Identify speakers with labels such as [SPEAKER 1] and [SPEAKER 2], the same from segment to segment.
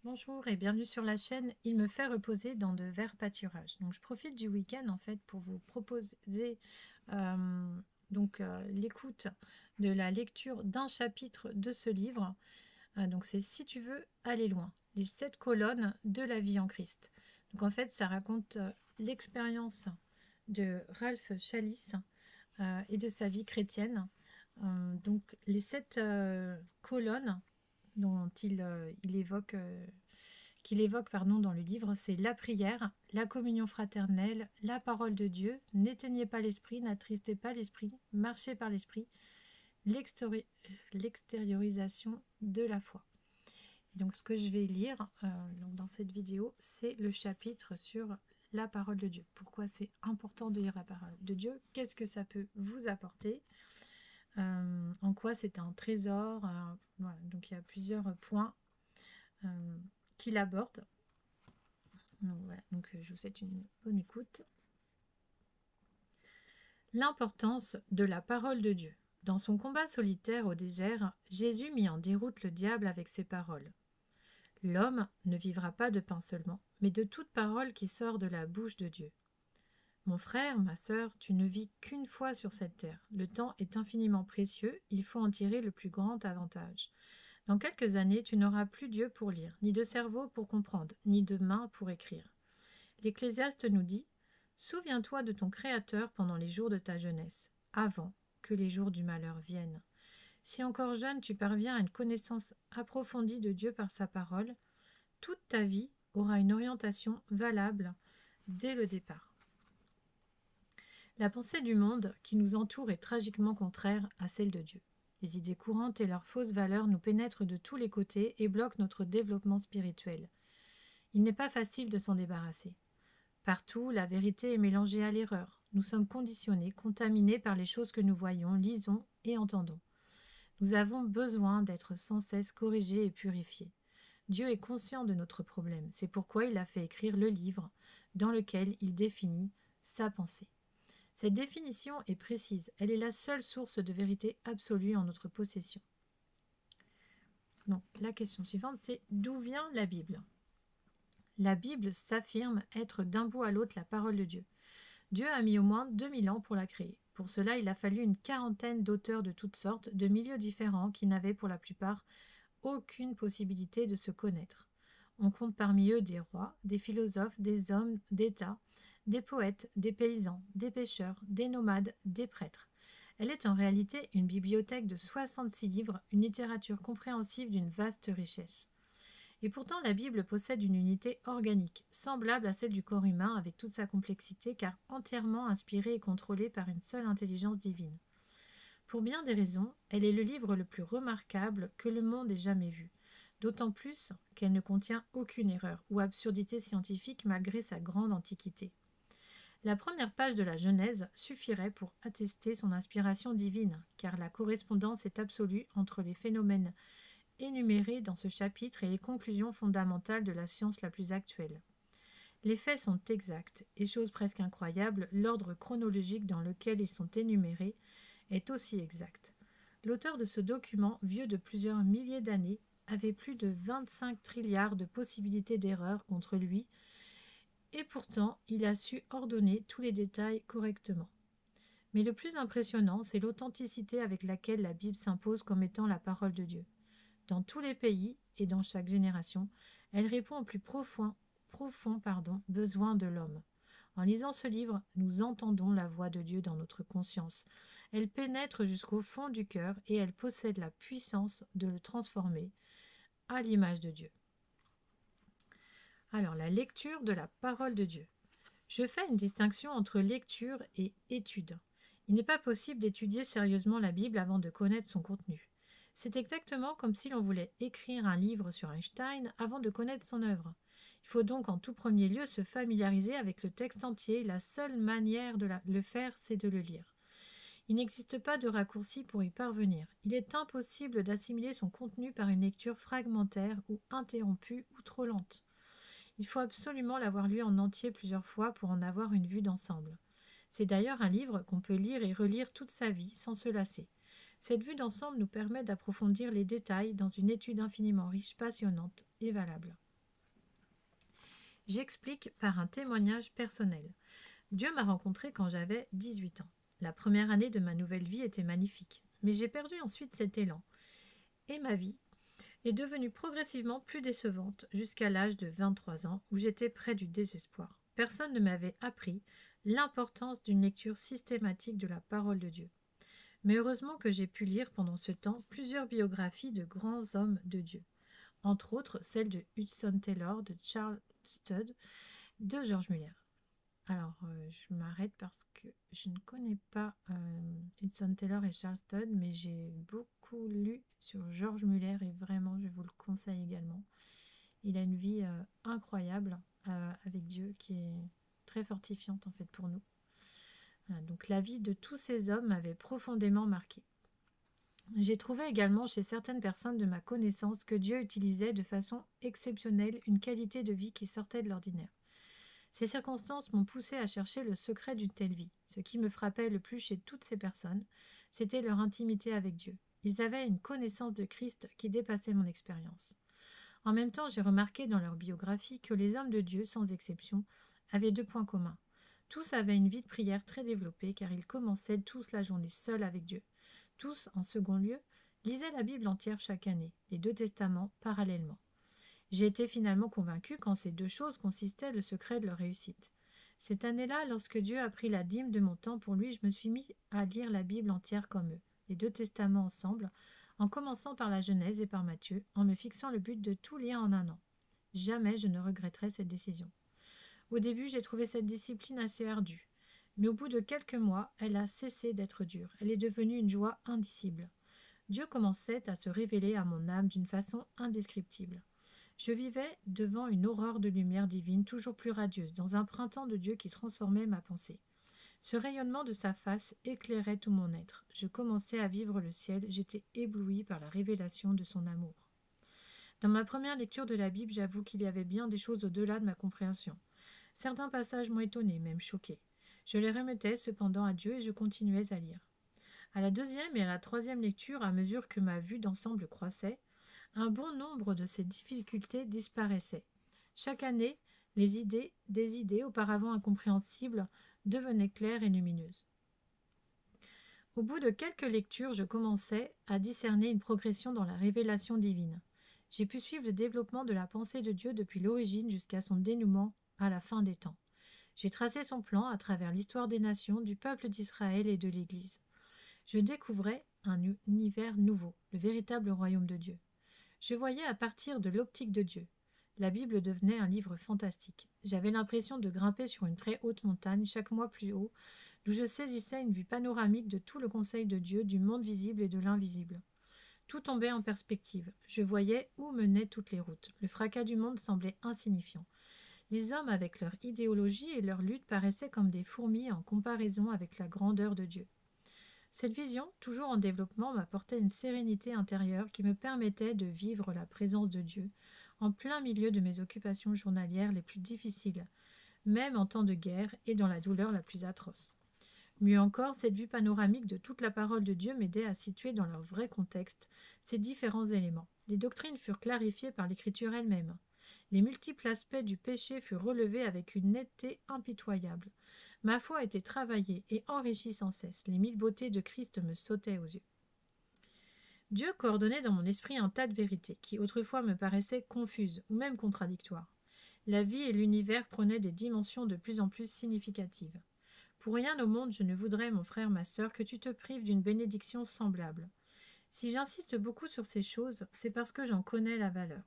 [SPEAKER 1] Bonjour et bienvenue sur la chaîne Il me fait reposer dans de verts pâturages. Donc je profite du week-end en fait pour vous proposer l'écoute de la lecture d'un chapitre de ce livre. Donc c'est Si tu veux aller loin, les 7 colonnes de la vie en Christ. Donc en fait ça raconte l'expérience de Ralph Challis et de sa vie chrétienne. Donc les 7 colonnes dont il évoque qu'il évoque dans le livre, c'est la prière, la communion fraternelle, la parole de Dieu, n'éteignez pas l'esprit, n'attristez pas l'esprit, marchez par l'esprit, l'extériorisation de la foi. Et donc ce que je vais lire dans cette vidéo, c'est le chapitre sur la parole de Dieu. Pourquoi c'est important de lire la parole de Dieu? Qu'est-ce que ça peut vous apporter? En quoi c'est un trésor? Voilà. Donc il y a plusieurs points qu'il aborde. Donc, voilà. Je vous souhaite une bonne écoute. L'importance de la parole de Dieu. Dans son combat solitaire au désert, Jésus mit en déroute le diable avec ses paroles. L'homme ne vivra pas de pain seulement, mais de toute parole qui sort de la bouche de Dieu. Mon frère, ma sœur, tu ne vis qu'une fois sur cette terre. Le temps est infiniment précieux, il faut en tirer le plus grand avantage. Dans quelques années, tu n'auras plus d'yeux pour lire, ni de cerveau pour comprendre, ni de main pour écrire. L'Ecclésiaste nous dit « Souviens-toi de ton Créateur pendant les jours de ta jeunesse, avant que les jours du malheur viennent. Si encore jeune tu parviens à une connaissance approfondie de Dieu par sa parole, toute ta vie aura une orientation valable dès le départ. » La pensée du monde qui nous entoure est tragiquement contraire à celle de Dieu. Les idées courantes et leurs fausses valeurs nous pénètrent de tous les côtés et bloquent notre développement spirituel. Il n'est pas facile de s'en débarrasser. Partout, la vérité est mélangée à l'erreur. Nous sommes conditionnés, contaminés par les choses que nous voyons, lisons et entendons. Nous avons besoin d'être sans cesse corrigés et purifiés. Dieu est conscient de notre problème. C'est pourquoi il a fait écrire le livre dans lequel il définit sa pensée. Cette définition est précise. Elle est la seule source de vérité absolue en notre possession. Donc, la question suivante, c'est d'où vient la Bible ? La Bible s'affirme être d'un bout à l'autre la parole de Dieu. Dieu a mis au moins 2000 ans pour la créer. Pour cela, il a fallu une quarantaine d'auteurs de toutes sortes, de milieux différents, qui n'avaient pour la plupart aucune possibilité de se connaître. On compte parmi eux des rois, des philosophes, des hommes d'État, des poètes, des paysans, des pêcheurs, des nomades, des prêtres. Elle est en réalité une bibliothèque de 66 livres, une littérature compréhensive d'une vaste richesse. Et pourtant, la Bible possède une unité organique, semblable à celle du corps humain avec toute sa complexité, car entièrement inspirée et contrôlée par une seule intelligence divine. Pour bien des raisons, elle est le livre le plus remarquable que le monde ait jamais vu, d'autant plus qu'elle ne contient aucune erreur ou absurdité scientifique malgré sa grande antiquité. La première page de la Genèse suffirait pour attester son inspiration divine, car la correspondance est absolue entre les phénomènes énumérés dans ce chapitre et les conclusions fondamentales de la science la plus actuelle. Les faits sont exacts, et chose presque incroyable, l'ordre chronologique dans lequel ils sont énumérés est aussi exact. L'auteur de ce document, vieux de plusieurs milliers d'années, avait plus de 25 trilliards de possibilités d'erreur contre lui, et pourtant il a su ordonner tous les détails correctement. Mais le plus impressionnant, c'est l'authenticité avec laquelle la Bible s'impose comme étant la parole de Dieu. Dans tous les pays et dans chaque génération, elle répond au plus profond besoin de l'homme. En lisant ce livre, nous entendons la voix de Dieu dans notre conscience. Elle pénètre jusqu'au fond du cœur et elle possède la puissance de le transformer à l'image de Dieu. Alors, la lecture de la parole de Dieu. Je fais une distinction entre lecture et étude. Il n'est pas possible d'étudier sérieusement la Bible avant de connaître son contenu. C'est exactement comme si l'on voulait écrire un livre sur Einstein avant de connaître son œuvre. Il faut donc en tout premier lieu se familiariser avec le texte entier. La seule manière de le faire, c'est de le lire. Il n'existe pas de raccourci pour y parvenir. Il est impossible d'assimiler son contenu par une lecture fragmentaire ou interrompue ou trop lente. Il faut absolument l'avoir lu en entier plusieurs fois pour en avoir une vue d'ensemble. C'est d'ailleurs un livre qu'on peut lire et relire toute sa vie sans se lasser. Cette vue d'ensemble nous permet d'approfondir les détails dans une étude infiniment riche, passionnante et valable. J'explique par un témoignage personnel. Dieu m'a rencontré quand j'avais 18 ans. La première année de ma nouvelle vie était magnifique, mais j'ai perdu ensuite cet élan. Et ma vie est devenue progressivement plus décevante jusqu'à l'âge de 23 ans où j'étais près du désespoir. Personne ne m'avait appris l'importance d'une lecture systématique de la parole de Dieu. Mais heureusement que j'ai pu lire pendant ce temps plusieurs biographies de grands hommes de Dieu, entre autres celle de Hudson Taylor, de Charles Studd, de George Muller. Alors, je m'arrête parce que je ne connais pas Hudson Taylor et Charles Studd, mais j'ai beaucoup lu sur George Muller et vraiment, je vous le conseille également. Il a une vie incroyable avec Dieu qui est très fortifiante en fait pour nous. Voilà, donc la vie de tous ces hommes m'avait profondément marquée. J'ai trouvé également chez certaines personnes de ma connaissance que Dieu utilisait de façon exceptionnelle une qualité de vie qui sortait de l'ordinaire. Ces circonstances m'ont poussé à chercher le secret d'une telle vie. Ce qui me frappait le plus chez toutes ces personnes, c'était leur intimité avec Dieu. Ils avaient une connaissance de Christ qui dépassait mon expérience. En même temps, j'ai remarqué dans leur biographie que les hommes de Dieu, sans exception, avaient 2 points communs. Tous avaient une vie de prière très développée car ils commençaient tous la journée seuls avec Dieu. Tous, en second lieu, lisaient la Bible entière chaque année, les 2 testaments parallèlement. J'ai été finalement convaincue qu'en ces 2 choses consistait le secret de leur réussite. Cette année-là, lorsque Dieu a pris la dîme de mon temps pour lui, je me suis mis à lire la Bible entière comme eux, les 2 testaments ensemble, en commençant par la Genèse et par Matthieu, en me fixant le but de tout lire en un an. Jamais je ne regretterai cette décision. Au début, j'ai trouvé cette discipline assez ardue, mais au bout de quelques mois, elle a cessé d'être dure. Elle est devenue une joie indicible. Dieu commençait à se révéler à mon âme d'une façon indescriptible. Je vivais devant une aurore de lumière divine toujours plus radieuse, dans un printemps de Dieu qui transformait ma pensée. Ce rayonnement de sa face éclairait tout mon être. Je commençais à vivre le ciel, j'étais éblouie par la révélation de son amour. Dans ma première lecture de la Bible, j'avoue qu'il y avait bien des choses au-delà de ma compréhension. Certains passages m'ont étonnée, même choquée. Je les remettais cependant à Dieu et je continuais à lire. À la 2e et à la 3e lecture, à mesure que ma vue d'ensemble croissait, un bon nombre de ces difficultés disparaissaient. Chaque année, des idées auparavant incompréhensibles devenaient claires et lumineuses. Au bout de quelques lectures, je commençais à discerner une progression dans la révélation divine. J'ai pu suivre le développement de la pensée de Dieu depuis l'origine jusqu'à son dénouement à la fin des temps. J'ai tracé son plan à travers l'histoire des nations, du peuple d'Israël et de l'Église. Je découvrais un univers nouveau, le véritable royaume de Dieu. Je voyais à partir de l'optique de Dieu. La Bible devenait un livre fantastique. J'avais l'impression de grimper sur une très haute montagne, chaque mois plus haut, d'où je saisissais une vue panoramique de tout le conseil de Dieu, du monde visible et de l'invisible. Tout tombait en perspective. Je voyais où menaient toutes les routes. Le fracas du monde semblait insignifiant. Les hommes, avec leur idéologie et leur lutte, paraissaient comme des fourmis en comparaison avec la grandeur de Dieu. Cette vision, toujours en développement, m'apportait une sérénité intérieure qui me permettait de vivre la présence de Dieu en plein milieu de mes occupations journalières les plus difficiles, même en temps de guerre et dans la douleur la plus atroce. Mieux encore, cette vue panoramique de toute la parole de Dieu m'aidait à situer dans leur vrai contexte ces différents éléments. Les doctrines furent clarifiées par l'Écriture elle-même. Les multiples aspects du péché furent relevés avec une netteté impitoyable. Ma foi a été travaillée et enrichie sans cesse. Les 1000 beautés de Christ me sautaient aux yeux. Dieu coordonnait dans mon esprit un tas de vérités qui autrefois me paraissaient confuses ou même contradictoires. La vie et l'univers prenaient des dimensions de plus en plus significatives. Pour rien au monde je ne voudrais, mon frère, ma sœur, que tu te prives d'une bénédiction semblable. Si j'insiste beaucoup sur ces choses, c'est parce que j'en connais la valeur.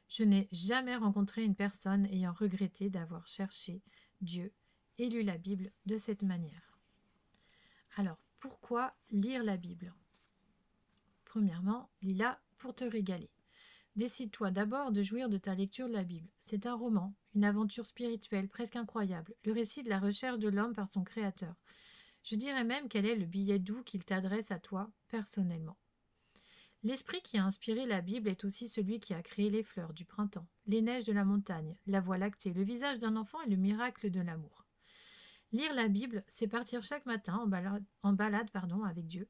[SPEAKER 1] Je n'ai jamais rencontré une personne ayant regretté d'avoir cherché Dieu et lu la Bible de cette manière. Alors, pourquoi lire la Bible ? Premièrement, lis-la pour te régaler. Décide-toi d'abord de jouir de ta lecture de la Bible. C'est un roman, une aventure spirituelle presque incroyable, le récit de la recherche de l'homme par son Créateur. Je dirais même quel est le billet doux qu'il t'adresse à toi personnellement. L'esprit qui a inspiré la Bible est aussi celui qui a créé les fleurs du printemps, les neiges de la montagne, la voie lactée, le visage d'un enfant et le miracle de l'amour. Lire la Bible, c'est partir chaque matin en balade avec Dieu,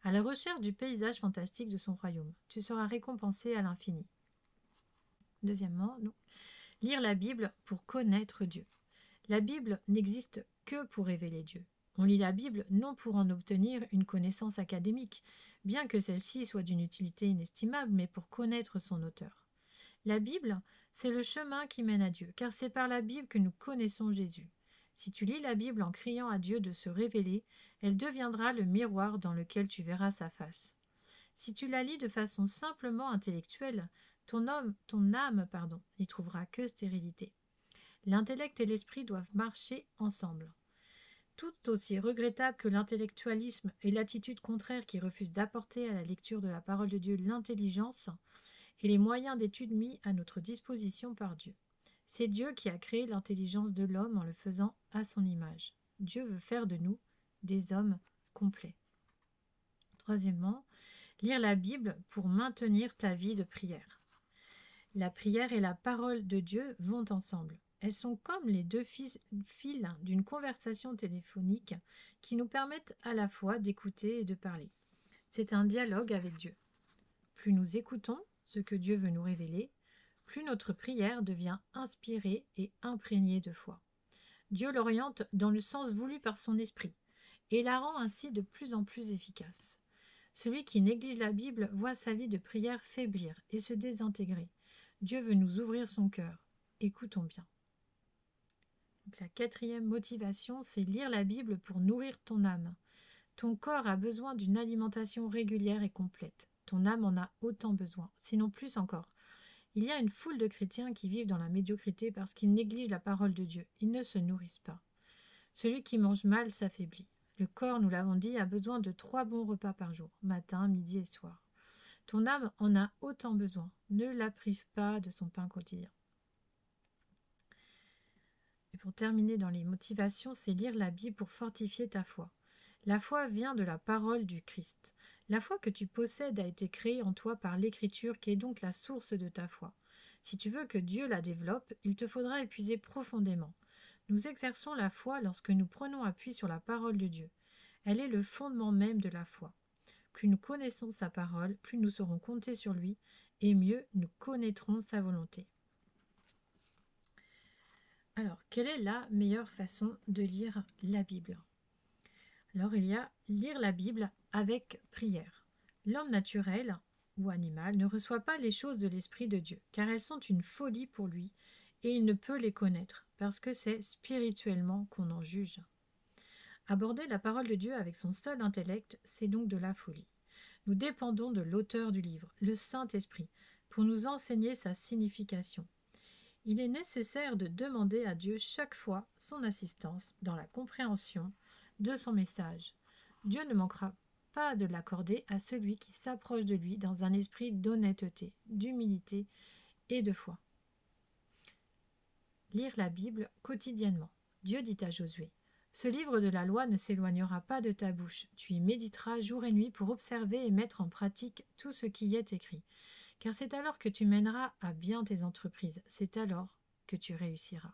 [SPEAKER 1] à la recherche du paysage fantastique de son royaume. Tu seras récompensé à l'infini. Deuxièmement, Lire la Bible pour connaître Dieu. La Bible n'existe que pour révéler Dieu. On lit la Bible non pour en obtenir une connaissance académique, bien que celle-ci soit d'une utilité inestimable, mais pour connaître son auteur. La Bible, c'est le chemin qui mène à Dieu, car c'est par la Bible que nous connaissons Jésus. Si tu lis la Bible en criant à Dieu de se révéler, elle deviendra le miroir dans lequel tu verras sa face. Si tu la lis de façon simplement intellectuelle, ton âme, n'y trouvera que stérilité. L'intellect et l'esprit doivent marcher ensemble. Tout aussi regrettable que l'intellectualisme et l'attitude contraire qui refuse d'apporter à la lecture de la parole de Dieu l'intelligence et les moyens d'étude mis à notre disposition par Dieu. C'est Dieu qui a créé l'intelligence de l'homme en le faisant à son image. Dieu veut faire de nous des hommes complets. Troisièmement, lire la Bible pour maintenir ta vie de prière. La prière et la parole de Dieu vont ensemble. Elles sont comme les deux fils d'une conversation téléphonique qui nous permettent à la fois d'écouter et de parler. C'est un dialogue avec Dieu. Plus nous écoutons ce que Dieu veut nous révéler, plus notre prière devient inspirée et imprégnée de foi. Dieu l'oriente dans le sens voulu par son esprit et la rend ainsi de plus en plus efficace. Celui qui néglige la Bible voit sa vie de prière faiblir et se désintégrer. Dieu veut nous ouvrir son cœur. Écoutons bien. Donc, la quatrième motivation, c'est lire la Bible pour nourrir ton âme. Ton corps a besoin d'une alimentation régulière et complète. Ton âme en a autant besoin, sinon plus encore. Il y a une foule de chrétiens qui vivent dans la médiocrité parce qu'ils négligent la parole de Dieu. Ils ne se nourrissent pas. Celui qui mange mal s'affaiblit. Le corps, nous l'avons dit, a besoin de 3 bons repas par jour, matin, midi et soir. Ton âme en a autant besoin. Ne la prive pas de son pain quotidien. Et pour terminer dans les motivations, c'est lire la Bible pour fortifier ta foi. La foi vient de la parole du Christ. La foi que tu possèdes a été créée en toi par l'Écriture qui est donc la source de ta foi. Si tu veux que Dieu la développe, il te faudra épuiser profondément. Nous exerçons la foi lorsque nous prenons appui sur la parole de Dieu. Elle est le fondement même de la foi. Plus nous connaissons sa parole, plus nous saurons compter sur lui, et mieux nous connaîtrons sa volonté. Alors, quelle est la meilleure façon de lire la Bible ? Alors, il y a lire la Bible avec prière. L'homme naturel ou animal ne reçoit pas les choses de l'Esprit de Dieu, car elles sont une folie pour lui, et il ne peut les connaître, parce que c'est spirituellement qu'on en juge. Aborder la parole de Dieu avec son seul intellect, c'est donc de la folie. Nous dépendons de l'auteur du livre, le Saint-Esprit, pour nous enseigner sa signification. Il est nécessaire de demander à Dieu chaque fois son assistance dans la compréhension de son message. Dieu ne manquera pas de l'accorder à celui qui s'approche de lui dans un esprit d'honnêteté, d'humilité et de foi. Lire la Bible quotidiennement. Dieu dit à Josué, « Ce livre de la loi ne s'éloignera pas de ta bouche. Tu y méditeras jour et nuit pour observer et mettre en pratique tout ce qui y est écrit. Car c'est alors que tu mèneras à bien tes entreprises. C'est alors que tu réussiras. »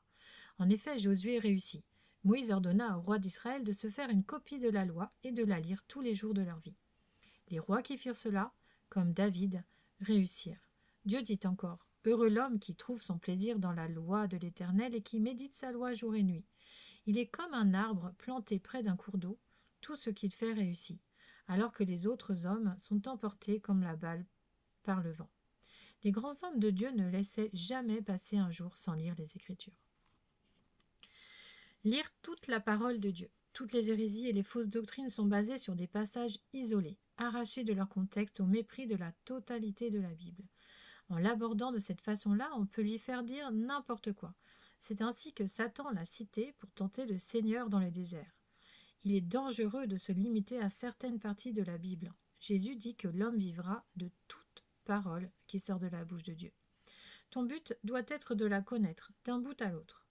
[SPEAKER 1] En effet, Josué réussit. Moïse ordonna aux rois d'Israël de se faire une copie de la loi et de la lire tous les jours de leur vie. Les rois qui firent cela, comme David, réussirent. Dieu dit encore, « Heureux l'homme qui trouve son plaisir dans la loi de l'Éternel et qui médite sa loi jour et nuit. Il est comme un arbre planté près d'un cours d'eau, tout ce qu'il fait réussit, alors que les autres hommes sont emportés comme la balle par le vent. » Les grands hommes de Dieu ne laissaient jamais passer un jour sans lire les Écritures. Lire toute la parole de Dieu. Toutes les hérésies et les fausses doctrines sont basées sur des passages isolés, arrachés de leur contexte au mépris de la totalité de la Bible. En l'abordant de cette façon-là, on peut lui faire dire n'importe quoi. C'est ainsi que Satan l'a cité pour tenter le Seigneur dans le désert. Il est dangereux de se limiter à certaines parties de la Bible. Jésus dit que l'homme vivra de toute parole qui sort de la bouche de Dieu. Ton but doit être de la connaître d'un bout à l'autre.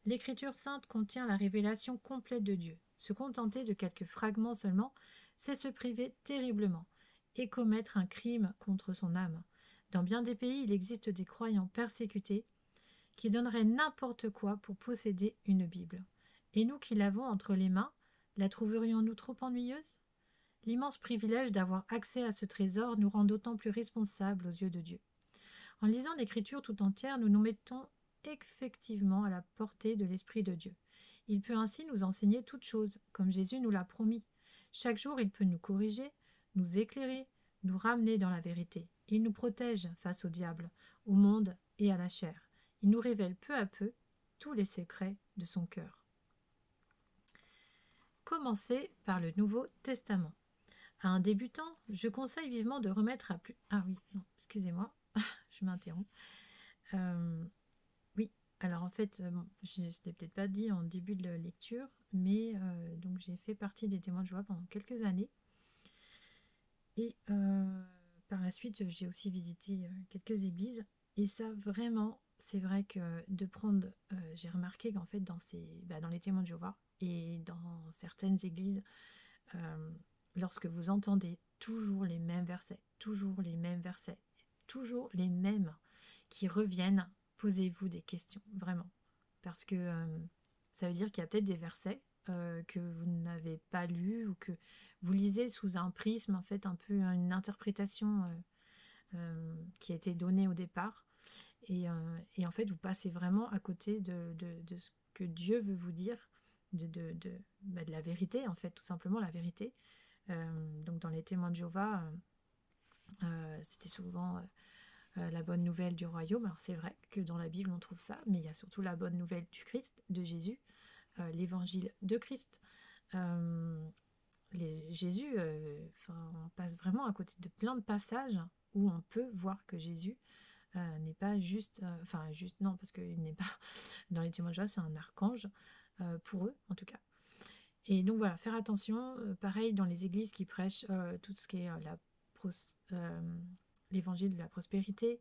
[SPEAKER 1] L'Écriture sainte contient la révélation complète de Dieu. Se contenter de quelques fragments seulement, c'est se priver terriblement et commettre un crime contre son âme. Dans bien des pays, il existe des croyants persécutés qui donneraient n'importe quoi pour posséder une Bible. Et nous qui l'avons entre les mains, la trouverions-nous trop ennuyeuse ? L'immense privilège d'avoir accès à ce trésor nous rend d'autant plus responsables aux yeux de Dieu. En lisant l'Écriture tout entière, nous nous mettons effectivement à la portée de l'Esprit de Dieu. Il peut ainsi nous enseigner toutes choses, comme Jésus nous l'a promis. Chaque jour, il peut nous corriger, nous éclairer, nous ramener dans la vérité. Il nous protège face au diable, au monde et à la chair. Il nous révèle peu à peu tous les secrets de son cœur. Commencez par le Nouveau Testament. À un débutant, je conseille vivement de remettre à plus... Ah oui, non, excusez-moi, je m'interromps. Oui, alors en fait, je ne l'ai peut-être pas dit en début de lecture, mais donc j'ai fait partie des témoins de Jéhovah pendant quelques années. Et par la suite, j'ai aussi visité quelques églises. Et ça, vraiment, c'est vrai que de prendre... j'ai remarqué qu'en fait, dans les témoins de Jéhovah et dans certaines églises, lorsque vous entendez toujours les mêmes versets, toujours les mêmes qui reviennent, posez-vous des questions, vraiment. Parce que ça veut dire qu'il y a peut-être des versets que vous n'avez pas lus ou que vous lisez sous un prisme, en fait, un peu une interprétation qui a été donnée au départ. Et en fait, vous passez vraiment à côté de ce que Dieu veut vous dire, de la vérité, en fait, tout simplement la vérité. Donc dans les témoins de Jéhovah, c'était souvent la bonne nouvelle du royaume. Alors c'est vrai que dans la Bible on trouve ça, mais il y a surtout la bonne nouvelle du Christ, de Jésus, l'évangile de Christ. Jésus, on passe vraiment à côté de plein de passages où on peut voir que Jésus n'est pas juste, non, parce qu'il n'est pas, dans les témoins de Jéhovah, c'est un archange, pour eux en tout cas. Et donc voilà, faire attention, pareil dans les églises qui prêchent tout ce qui est l'évangile de la prospérité,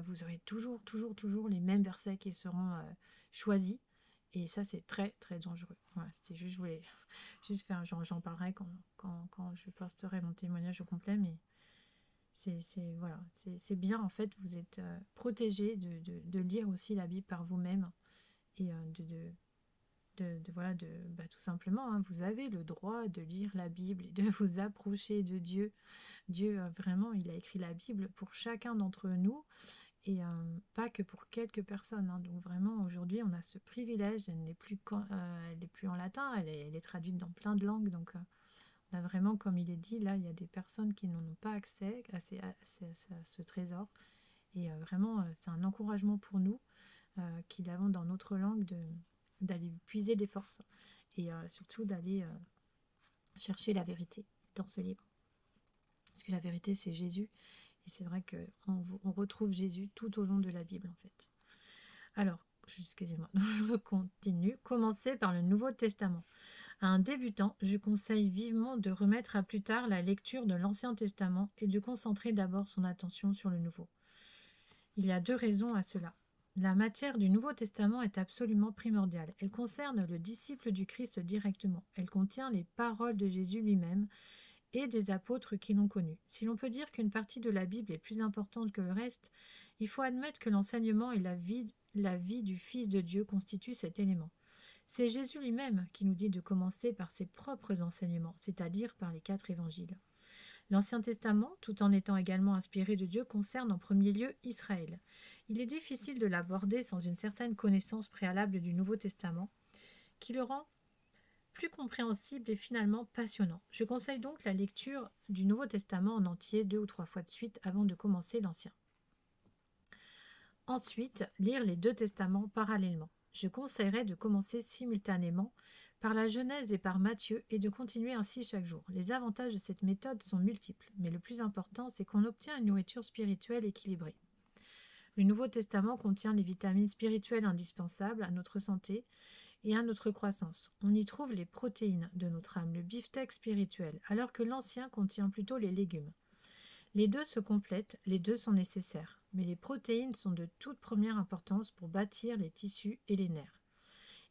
[SPEAKER 1] vous aurez toujours les mêmes versets qui seront choisis, et ça c'est très très dangereux. Voilà, c'était juste, je voulais juste faire, j'en parlerai quand je posterai mon témoignage au complet, mais c'est bien en fait, vous êtes protégés de lire aussi la Bible par vous-même, et tout simplement, hein, vous avez le droit de lire la Bible et de vous approcher de Dieu. Dieu, vraiment, il a écrit la Bible pour chacun d'entre nous, et pas que pour quelques personnes. Hein. Donc vraiment, aujourd'hui, on a ce privilège. Elle n'est plus en latin, elle est traduite dans plein de langues. Donc on a vraiment, comme il est dit, là, il y a des personnes qui n'en ont pas accès à ce trésor. Et vraiment, c'est un encouragement pour nous qui l'avons dans notre langue d'aller puiser des forces et surtout d'aller chercher la vérité dans ce livre. Parce que la vérité, c'est Jésus. Et c'est vrai qu'on retrouve Jésus tout au long de la Bible, en fait. Alors, excusez-moi, je continue. Commencez par le Nouveau Testament. À un débutant, je conseille vivement de remettre à plus tard la lecture de l'Ancien Testament et de concentrer d'abord son attention sur le Nouveau. Il y a 2 raisons à cela. La matière du Nouveau Testament est absolument primordiale. Elle concerne le disciple du Christ directement. Elle contient les paroles de Jésus lui-même et des apôtres qui l'ont connu. Si l'on peut dire qu'une partie de la Bible est plus importante que le reste, il faut admettre que l'enseignement et la vie du Fils de Dieu constituent cet élément. C'est Jésus lui-même qui nous dit de commencer par ses propres enseignements, c'est-à-dire par les 4 évangiles. L'Ancien Testament, tout en étant également inspiré de Dieu, concerne en premier lieu Israël. Il est difficile de l'aborder sans une certaine connaissance préalable du Nouveau Testament, qui le rend plus compréhensible et finalement passionnant. Je conseille donc la lecture du Nouveau Testament en entier 2 ou 3 fois de suite avant de commencer l'Ancien. Ensuite, lire les 2 testaments parallèlement. Je conseillerais de commencer simultanément par la Genèse et par Matthieu et de continuer ainsi chaque jour. Les avantages de cette méthode sont multiples, mais le plus important, c'est qu'on obtient une nourriture spirituelle équilibrée. Le Nouveau Testament contient les vitamines spirituelles indispensables à notre santé et à notre croissance. On y trouve les protéines de notre âme, le beefsteak spirituel, alors que l'Ancien contient plutôt les légumes. Les 2 se complètent, les 2 sont nécessaires, mais les protéines sont de toute première importance pour bâtir les tissus et les nerfs.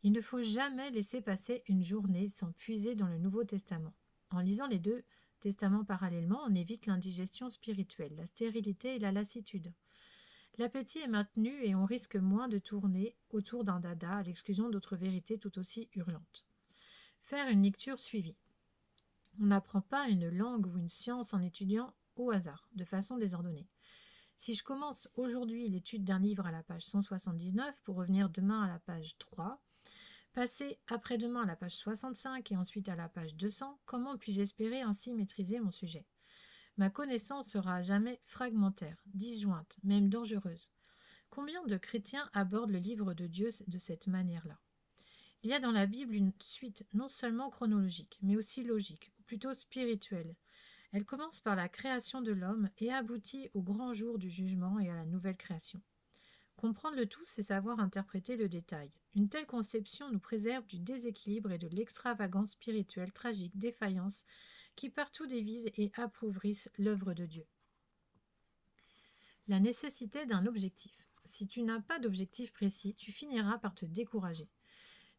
[SPEAKER 1] Il ne faut jamais laisser passer une journée sans puiser dans le Nouveau Testament. En lisant les 2 testaments parallèlement, on évite l'indigestion spirituelle, la stérilité et la lassitude. L'appétit est maintenu et on risque moins de tourner autour d'un dada à l'exclusion d'autres vérités tout aussi urgentes. Faire une lecture suivie. On n'apprend pas une langue ou une science en étudiant au hasard, de façon désordonnée. Si je commence aujourd'hui l'étude d'un livre à la page 179 pour revenir demain à la page 3, passer après-demain à la page 65 et ensuite à la page 200, comment puis-je espérer ainsi maîtriser mon sujet? Ma connaissance sera à jamais fragmentaire, disjointe, même dangereuse. Combien de chrétiens abordent le livre de Dieu de cette manière-là? Il y a dans la Bible une suite non seulement chronologique, mais aussi logique, ou plutôt spirituelle. Elle commence par la création de l'homme et aboutit au grand jour du jugement et à la nouvelle création. Comprendre le tout, c'est savoir interpréter le détail. Une telle conception nous préserve du déséquilibre et de l'extravagance spirituelle tragique, défaillance, qui partout dévise et appauvrissent l'œuvre de Dieu. La nécessité d'un objectif. Si tu n'as pas d'objectif précis, tu finiras par te décourager.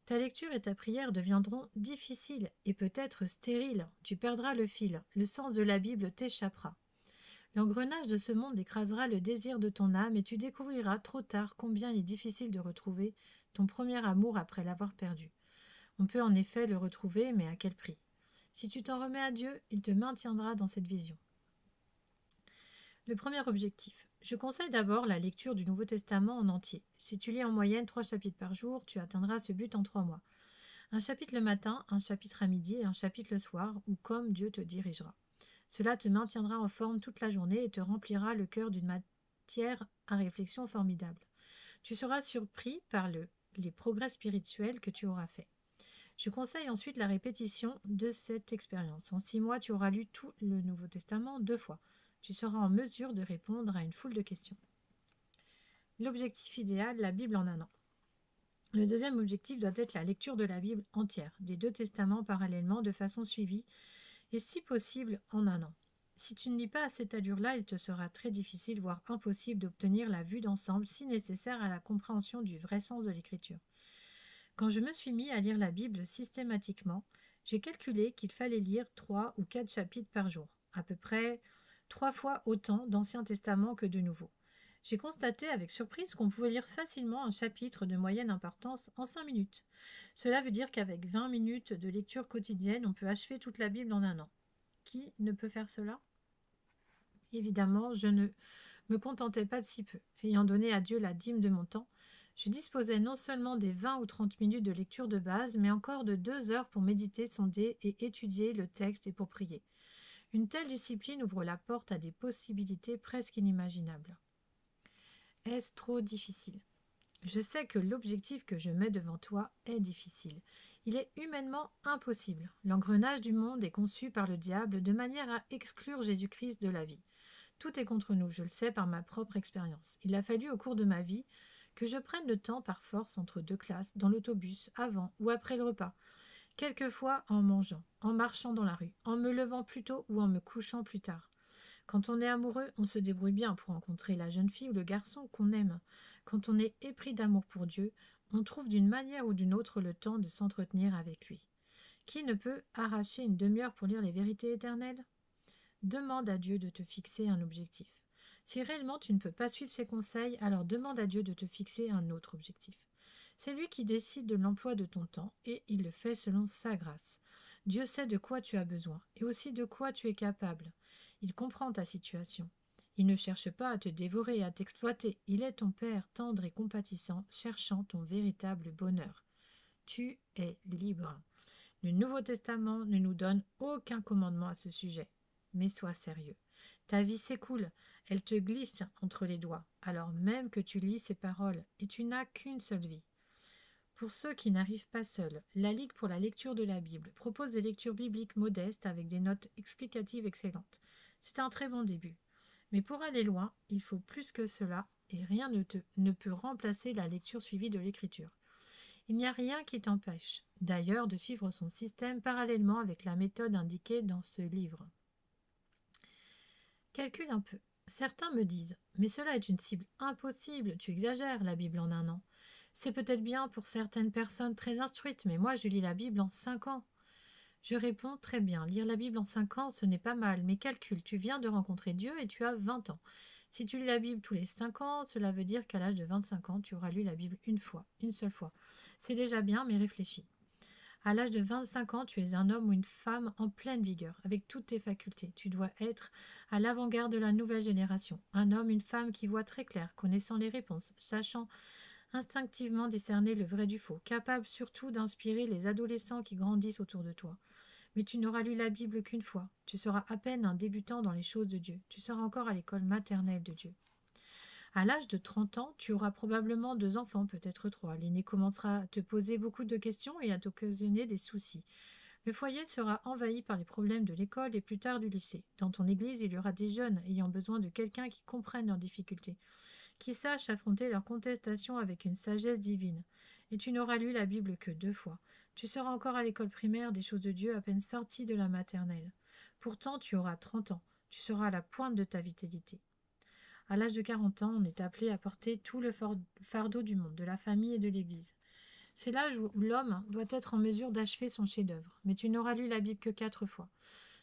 [SPEAKER 1] Ta lecture et ta prière deviendront difficiles et peut-être stériles. Tu perdras le fil, le sens de la Bible t'échappera. L'engrenage de ce monde écrasera le désir de ton âme et tu découvriras trop tard combien il est difficile de retrouver ton premier amour après l'avoir perdu. On peut en effet le retrouver, mais à quel prix? Si tu t'en remets à Dieu, il te maintiendra dans cette vision. Le premier objectif. Je conseille d'abord la lecture du Nouveau Testament en entier. Si tu lis en moyenne 3 chapitres par jour, tu atteindras ce but en 3 mois. Un chapitre le matin, un chapitre à midi et un chapitre le soir, ou comme Dieu te dirigera. Cela te maintiendra en forme toute la journée et te remplira le cœur d'une matière à réflexion formidable. Tu seras surpris par les progrès spirituels que tu auras faits. Je conseille ensuite la répétition de cette expérience. En 6 mois, tu auras lu tout le Nouveau Testament 2 fois. Tu seras en mesure de répondre à une foule de questions. L'objectif idéal, la Bible en un an. Le deuxième objectif doit être la lecture de la Bible entière, des 2 testaments parallèlement de façon suivie, et si possible en un an. Si tu ne lis pas à cette allure-là, il te sera très difficile, voire impossible d'obtenir la vue d'ensemble si nécessaire à la compréhension du vrai sens de l'écriture. Quand je me suis mis à lire la Bible systématiquement, j'ai calculé qu'il fallait lire 3 ou 4 chapitres par jour, à peu près 3 fois autant d'Ancien Testament que de Nouveau. J'ai constaté avec surprise qu'on pouvait lire facilement un chapitre de moyenne importance en 5 minutes. Cela veut dire qu'avec 20 minutes de lecture quotidienne, on peut achever toute la Bible en un an. Qui ne peut faire cela? Évidemment, je ne me contentais pas de si peu. Ayant donné à Dieu la dîme de mon temps, je disposais non seulement des 20 ou 30 minutes de lecture de base, mais encore de 2 heures pour méditer, sonder et étudier le texte et pour prier. Une telle discipline ouvre la porte à des possibilités presque inimaginables. Est-ce trop difficile? Je sais que l'objectif que je mets devant toi est difficile. Il est humainement impossible. L'engrenage du monde est conçu par le diable de manière à exclure Jésus-Christ de la vie. Tout est contre nous, je le sais par ma propre expérience. Il a fallu au cours de ma vie que je prenne le temps par force entre 2 classes, dans l'autobus, avant ou après le repas, quelquefois en mangeant, en marchant dans la rue, en me levant plus tôt ou en me couchant plus tard. Quand on est amoureux, on se débrouille bien pour rencontrer la jeune fille ou le garçon qu'on aime. Quand on est épris d'amour pour Dieu, on trouve d'une manière ou d'une autre le temps de s'entretenir avec lui. Qui ne peut arracher une demi-heure pour lire les vérités éternelles? Demande à Dieu de te fixer un objectif. Si réellement tu ne peux pas suivre ses conseils, alors demande à Dieu de te fixer un autre objectif. C'est lui qui décide de l'emploi de ton temps et il le fait selon sa grâce. Dieu sait de quoi tu as besoin et aussi de quoi tu es capable. Il comprend ta situation. Il ne cherche pas à te dévorer et à t'exploiter. Il est ton Père tendre et compatissant, cherchant ton véritable bonheur. Tu es libre. Le Nouveau Testament ne nous donne aucun commandement à ce sujet. Mais sois sérieux. Ta vie s'écoule, elle te glisse entre les doigts, alors même que tu lis ces paroles, et tu n'as qu'une seule vie. Pour ceux qui n'arrivent pas seuls, la Ligue pour la lecture de la Bible propose des lectures bibliques modestes avec des notes explicatives excellentes. C'est un très bon début. Mais pour aller loin, il faut plus que cela, et rien ne peut remplacer la lecture suivie de l'écriture. Il n'y a rien qui t'empêche, d'ailleurs, de suivre son système parallèlement avec la méthode indiquée dans ce livre. Calcule un peu. Certains me disent « Mais cela est une cible impossible, tu exagères, la Bible en un an. » C'est peut-être bien pour certaines personnes très instruites, mais moi je lis la Bible en 5 ans. Je réponds « Très bien, lire la Bible en 5 ans, ce n'est pas mal, mais calcule, tu viens de rencontrer Dieu et tu as 20 ans. Si tu lis la Bible tous les 5 ans, cela veut dire qu'à l'âge de 25 ans, tu auras lu la Bible une seule fois. C'est déjà bien, mais réfléchis. À l'âge de 25 ans, tu es un homme ou une femme en pleine vigueur, avec toutes tes facultés. Tu dois être à l'avant-garde de la nouvelle génération. Un homme, une femme qui voit très clair, connaissant les réponses, sachant instinctivement discerner le vrai du faux, capable surtout d'inspirer les adolescents qui grandissent autour de toi. Mais tu n'auras lu la Bible qu'une fois. Tu seras à peine un débutant dans les choses de Dieu. Tu seras encore à l'école maternelle de Dieu. À l'âge de 30 ans, tu auras probablement 2 enfants, peut-être 3. L'aîné commencera à te poser beaucoup de questions et à t'occasionner des soucis. Le foyer sera envahi par les problèmes de l'école et plus tard du lycée. Dans ton église, il y aura des jeunes ayant besoin de quelqu'un qui comprenne leurs difficultés, qui sache affronter leurs contestations avec une sagesse divine. Et tu n'auras lu la Bible que 2 fois. Tu seras encore à l'école primaire des choses de Dieu à peine sorti de la maternelle. Pourtant, tu auras 30 ans. Tu seras à la pointe de ta vitalité. À l'âge de 40 ans, on est appelé à porter tout le fardeau du monde, de la famille et de l'Église. C'est l'âge où l'homme doit être en mesure d'achever son chef-d'œuvre. Mais tu n'auras lu la Bible que 4 fois.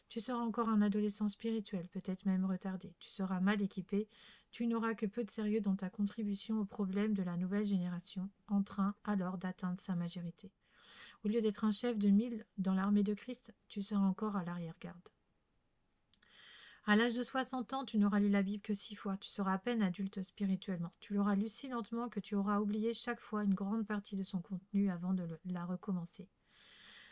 [SPEAKER 1] Tu seras encore un adolescent spirituel, peut-être même retardé. Tu seras mal équipé. Tu n'auras que peu de sérieux dans ta contribution aux problèmes de la nouvelle génération, en train alors d'atteindre sa majorité. Au lieu d'être un chef de 1000 dans l'armée de Christ, tu seras encore à l'arrière-garde. À l'âge de 60 ans, tu n'auras lu la Bible que 6 fois. Tu seras à peine adulte spirituellement. Tu l'auras lu si lentement que tu auras oublié chaque fois une grande partie de son contenu avant de la recommencer.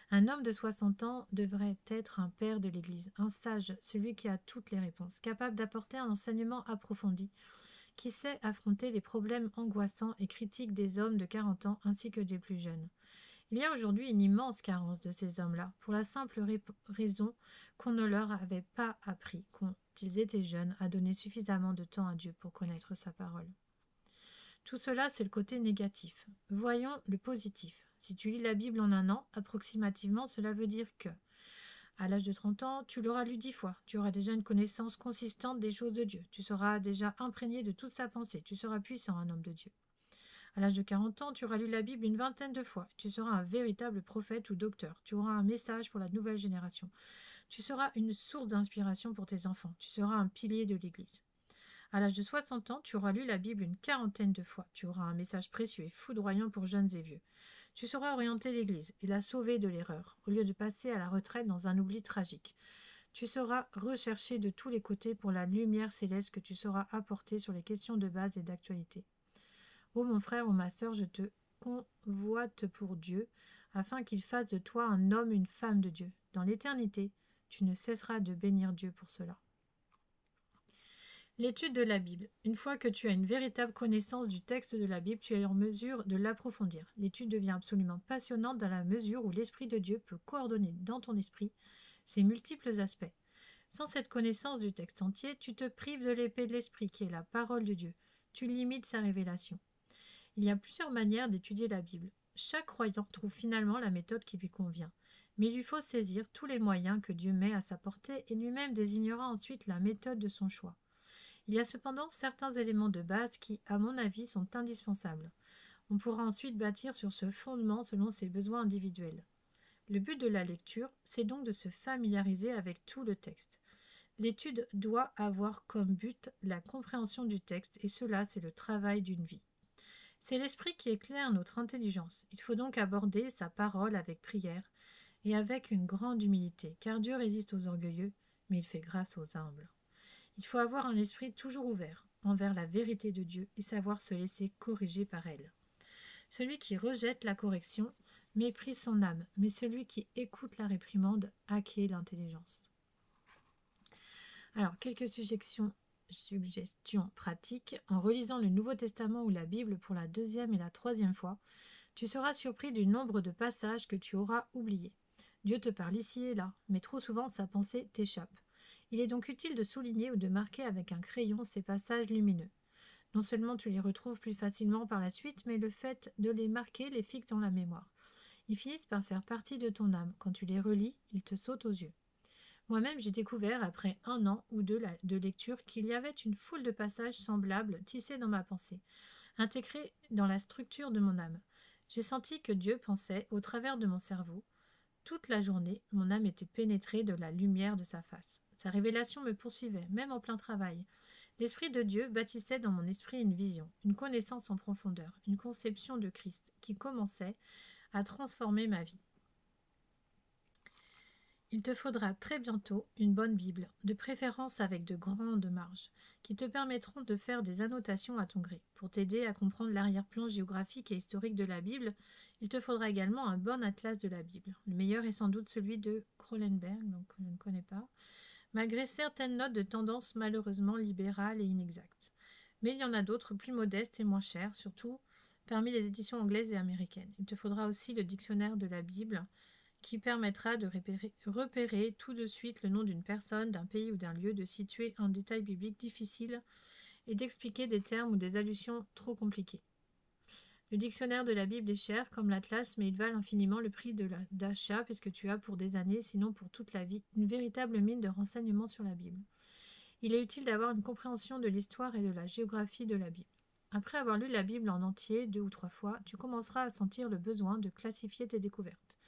[SPEAKER 1] Un homme de 60 ans devrait être un père de l'Église, un sage, celui qui a toutes les réponses, capable d'apporter un enseignement approfondi, qui sait affronter les problèmes angoissants et critiques des hommes de 40 ans ainsi que des plus jeunes. Il y a aujourd'hui une immense carence de ces hommes-là, pour la simple raison qu'on ne leur avait pas appris, quand ils étaient jeunes, à donner suffisamment de temps à Dieu pour connaître sa parole. Tout cela, c'est le côté négatif. Voyons le positif. Si tu lis la Bible en un an, approximativement, cela veut dire que, à l'âge de 30 ans, tu l'auras lu 10 fois. Tu auras déjà une connaissance consistante des choses de Dieu. Tu seras déjà imprégné de toute sa pensée. Tu seras puissant, un homme de Dieu. À l'âge de 40 ans, tu auras lu la Bible une vingtaine de fois. Tu seras un véritable prophète ou docteur. Tu auras un message pour la nouvelle génération. Tu seras une source d'inspiration pour tes enfants. Tu seras un pilier de l'Église. À l'âge de 60 ans, tu auras lu la Bible une quarantaine de fois. Tu auras un message précieux et foudroyant pour jeunes et vieux. Tu sauras orienter l'Église et la sauver de l'erreur, au lieu de passer à la retraite dans un oubli tragique. Tu seras recherché de tous les côtés pour la lumière céleste que tu sauras apporter sur les questions de base et d'actualité. Ô mon frère ou ma sœur, je te convoite pour Dieu, afin qu'il fasse de toi un homme, une femme de Dieu. Dans l'éternité, tu ne cesseras de bénir Dieu pour cela. L'étude de la Bible. Une fois que tu as une véritable connaissance du texte de la Bible, tu es en mesure de l'approfondir. L'étude devient absolument passionnante dans la mesure où l'Esprit de Dieu peut coordonner dans ton esprit ses multiples aspects. Sans cette connaissance du texte entier, tu te prives de l'épée de l'Esprit qui est la parole de Dieu. Tu limites sa révélation. Il y a plusieurs manières d'étudier la Bible. Chaque croyant trouve finalement la méthode qui lui convient. Mais il lui faut saisir tous les moyens que Dieu met à sa portée et lui-même désignera ensuite la méthode de son choix. Il y a cependant certains éléments de base qui, à mon avis, sont indispensables. On pourra ensuite bâtir sur ce fondement selon ses besoins individuels. Le but de la lecture, c'est donc de se familiariser avec tout le texte. L'étude doit avoir comme but la compréhension du texte et cela, c'est le travail d'une vie. C'est l'Esprit qui éclaire notre intelligence. Il faut donc aborder sa parole avec prière et avec une grande humilité, car Dieu résiste aux orgueilleux, mais il fait grâce aux humbles. Il faut avoir un esprit toujours ouvert envers la vérité de Dieu et savoir se laisser corriger par elle. Celui qui rejette la correction méprise son âme, mais celui qui écoute la réprimande acquiert l'intelligence. Alors, quelques suggestions pratiques. En relisant le Nouveau Testament ou la Bible pour la 2e et la 3e fois, tu seras surpris du nombre de passages que tu auras oubliés. Dieu te parle ici et là, mais trop souvent sa pensée t'échappe. Il est donc utile de souligner ou de marquer avec un crayon ces passages lumineux. Non seulement tu les retrouves plus facilement par la suite, mais le fait de les marquer les fixe dans la mémoire. Ils finissent par faire partie de ton âme. Quand tu les relis, ils te sautent aux yeux. Moi-même, j'ai découvert, après 1 an ou 2 de lecture, qu'il y avait une foule de passages semblables tissés dans ma pensée, intégrés dans la structure de mon âme. J'ai senti que Dieu pensait au travers de mon cerveau. Toute la journée, mon âme était pénétrée de la lumière de sa face. Sa révélation me poursuivait, même en plein travail. L'Esprit de Dieu bâtissait dans mon esprit une vision, une connaissance en profondeur, une conception de Christ qui commençait à transformer ma vie. Il te faudra très bientôt une bonne Bible, de préférence avec de grandes marges, qui te permettront de faire des annotations à ton gré. Pour t'aider à comprendre l'arrière-plan géographique et historique de la Bible, il te faudra également un bon atlas de la Bible. Le meilleur est sans doute celui de Cronenberg, donc je ne connais pas, malgré certaines notes de tendance malheureusement libérales et inexactes. Mais il y en a d'autres plus modestes et moins chères, surtout parmi les éditions anglaises et américaines. Il te faudra aussi le dictionnaire de la Bible, qui permettra de repérer tout de suite le nom d'une personne, d'un pays ou d'un lieu, de situer un détail biblique difficile et d'expliquer des termes ou des allusions trop compliqués. Le dictionnaire de la Bible est cher, comme l'Atlas, mais il valent infiniment le prix d'achat, puisque tu as pour des années, sinon pour toute la vie, une véritable mine de renseignements sur la Bible. Il est utile d'avoir une compréhension de l'histoire et de la géographie de la Bible. Après avoir lu la Bible en entier 2 ou 3 fois, tu commenceras à sentir le besoin de classifier tes découvertes.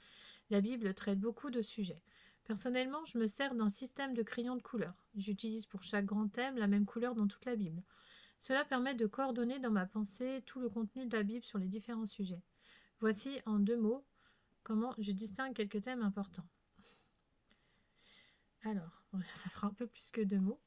[SPEAKER 1] La Bible traite beaucoup de sujets. Personnellement, je me sers d'un système de crayons de couleur. J'utilise pour chaque grand thème la même couleur dans toute la Bible. Cela permet de coordonner dans ma pensée tout le contenu de la Bible sur les différents sujets. Voici en 2 mots comment je distingue quelques thèmes importants. Alors, ça fera un peu plus que 2 mots.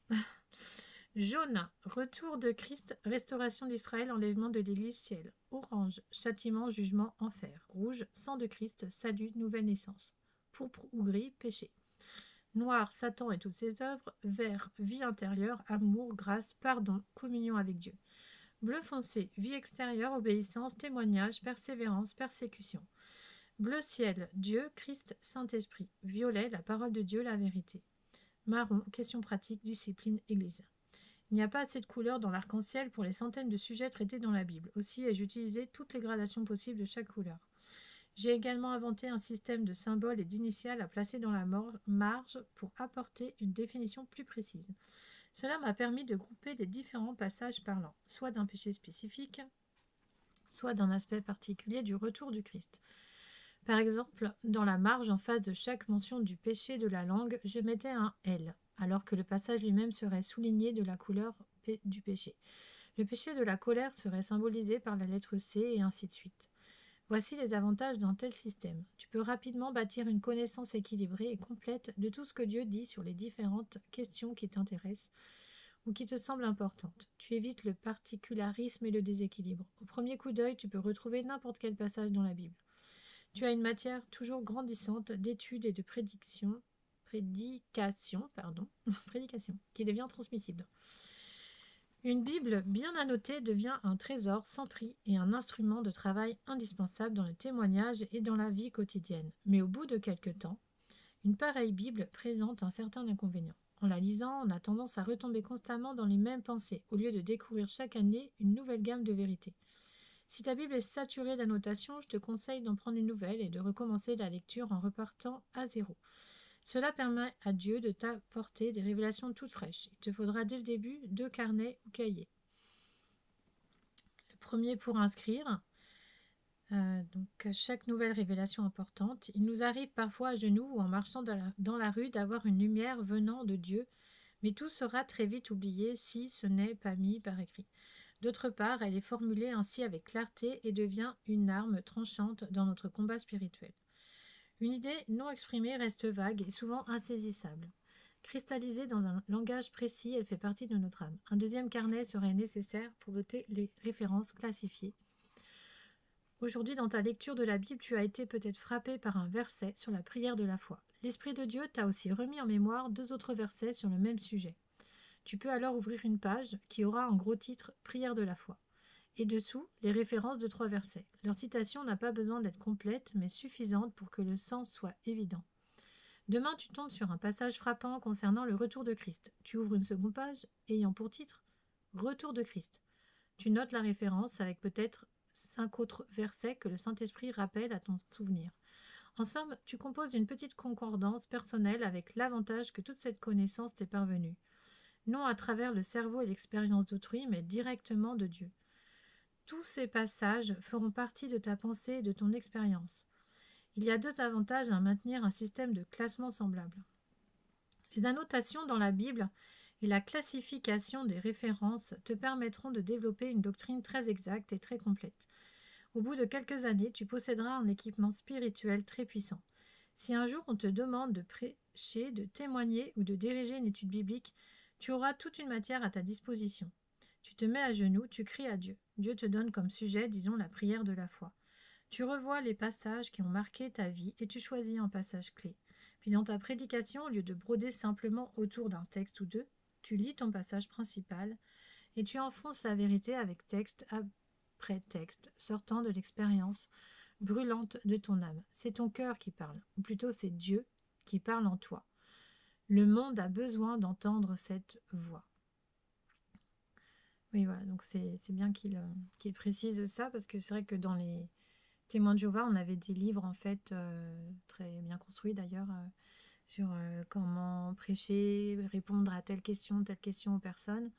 [SPEAKER 1] Jaune, retour de Christ, restauration d'Israël, enlèvement de l'Église, ciel. Orange, châtiment, jugement, enfer. Rouge, sang de Christ, salut, nouvelle naissance. Pourpre ou gris, péché. Noir, Satan et toutes ses œuvres. Vert, vie intérieure, amour, grâce, pardon, communion avec Dieu. Bleu foncé, vie extérieure, obéissance, témoignage, persévérance, persécution. Bleu ciel, Dieu, Christ, Saint-Esprit. Violet, la parole de Dieu, la vérité. Marron, question pratique, discipline, Église. Il n'y a pas assez de couleurs dans l'arc-en-ciel pour les centaines de sujets traités dans la Bible. Aussi ai-je utilisé toutes les gradations possibles de chaque couleur. J'ai également inventé un système de symboles et d'initiales à placer dans la marge pour apporter une définition plus précise. Cela m'a permis de grouper les différents passages parlant, soit d'un péché spécifique, soit d'un aspect particulier du retour du Christ. Par exemple, dans la marge en face de chaque mention du péché de la langue, je mettais un L, alors que le passage lui-même serait souligné de la couleur du péché. Le péché de la colère serait symbolisé par la lettre C et ainsi de suite. Voici les avantages d'un tel système. Tu peux rapidement bâtir une connaissance équilibrée et complète de tout ce que Dieu dit sur les différentes questions qui t'intéressent ou qui te semblent importantes. Tu évites le particularisme et le déséquilibre. Au premier coup d'œil, tu peux retrouver n'importe quel passage dans la Bible. Tu as une matière toujours grandissante d'études et de prédication, qui devient transmissible. Une Bible bien annotée devient un trésor sans prix et un instrument de travail indispensable dans le témoignage et dans la vie quotidienne. Mais au bout de quelque temps, une pareille Bible présente un certain inconvénient. En la lisant, on a tendance à retomber constamment dans les mêmes pensées, au lieu de découvrir chaque année une nouvelle gamme de vérités. Si ta Bible est saturée d'annotations, je te conseille d'en prendre une nouvelle et de recommencer la lecture en repartant à zéro. Cela permet à Dieu de t'apporter des révélations toutes fraîches. Il te faudra dès le début 2 carnets ou cahiers. Le premier pour inscrire, donc chaque nouvelle révélation importante. Il nous arrive parfois à genoux ou en marchant dans la rue d'avoir une lumière venant de Dieu, mais tout sera très vite oublié si ce n'est pas mis par écrit. D'autre part, elle est formulée ainsi avec clarté et devient une arme tranchante dans notre combat spirituel. Une idée non exprimée reste vague et souvent insaisissable. Cristallisée dans un langage précis, elle fait partie de notre âme. Un deuxième carnet serait nécessaire pour noter les références classifiées. Aujourd'hui, dans ta lecture de la Bible, tu as été peut-être frappé par un verset sur la prière de la foi. L'Esprit de Dieu t'a aussi remis en mémoire 2 autres versets sur le même sujet. Tu peux alors ouvrir une page qui aura en gros titre « Prière de la foi ». Et dessous, les références de 3 versets. Leur citation n'a pas besoin d'être complète, mais suffisante pour que le sens soit évident. Demain, tu tombes sur un passage frappant concernant le retour de Christ. Tu ouvres une seconde page, ayant pour titre « Retour de Christ ». Tu notes la référence avec peut-être 5 autres versets que le Saint-Esprit rappelle à ton souvenir. En somme, tu composes une petite concordance personnelle avec l'avantage que toute cette connaissance t'est parvenue. Non à travers le cerveau et l'expérience d'autrui, mais directement de Dieu. Tous ces passages feront partie de ta pensée et de ton expérience. Il y a 2 avantages à maintenir un système de classement semblable. Les annotations dans la Bible et la classification des références te permettront de développer une doctrine très exacte et très complète. Au bout de quelques années, tu posséderas un équipement spirituel très puissant. Si un jour on te demande de prêcher, de témoigner ou de diriger une étude biblique, tu auras toute une matière à ta disposition. Tu te mets à genoux, tu cries à Dieu. Dieu te donne comme sujet, disons, la prière de la foi. Tu revois les passages qui ont marqué ta vie et tu choisis un passage clé. Puis dans ta prédication, au lieu de broder simplement autour d'un texte ou deux, tu lis ton passage principal et tu enfonces la vérité avec texte après texte, sortant de l'expérience brûlante de ton âme. C'est ton cœur qui parle, ou plutôt c'est Dieu qui parle en toi. Le monde a besoin d'entendre cette voix. Oui, voilà, donc c'est bien qu'il précise ça, parce que c'est vrai que dans les Témoins de Jéhovah, on avait des livres en fait très bien construits d'ailleurs sur comment prêcher, répondre à telle question aux personnes,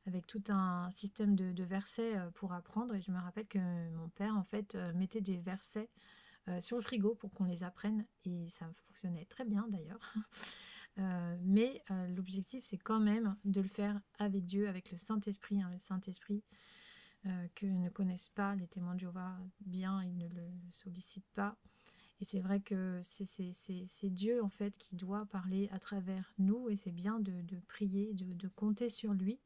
[SPEAKER 1] avec tout un système de versets pour apprendre. Et je me rappelle que mon père en fait mettait des versets sur le frigo pour qu'on les apprenne, et ça fonctionnait très bien d'ailleurs. Mais l'objectif c'est quand même de le faire avec Dieu, avec le Saint-Esprit, le Saint-Esprit que ne connaissent pas les témoins de Jéhovah bien, ils ne le sollicitent pas. Et c'est vrai que c'est Dieu en fait qui doit parler à travers nous, et c'est bien de prier, de compter sur lui.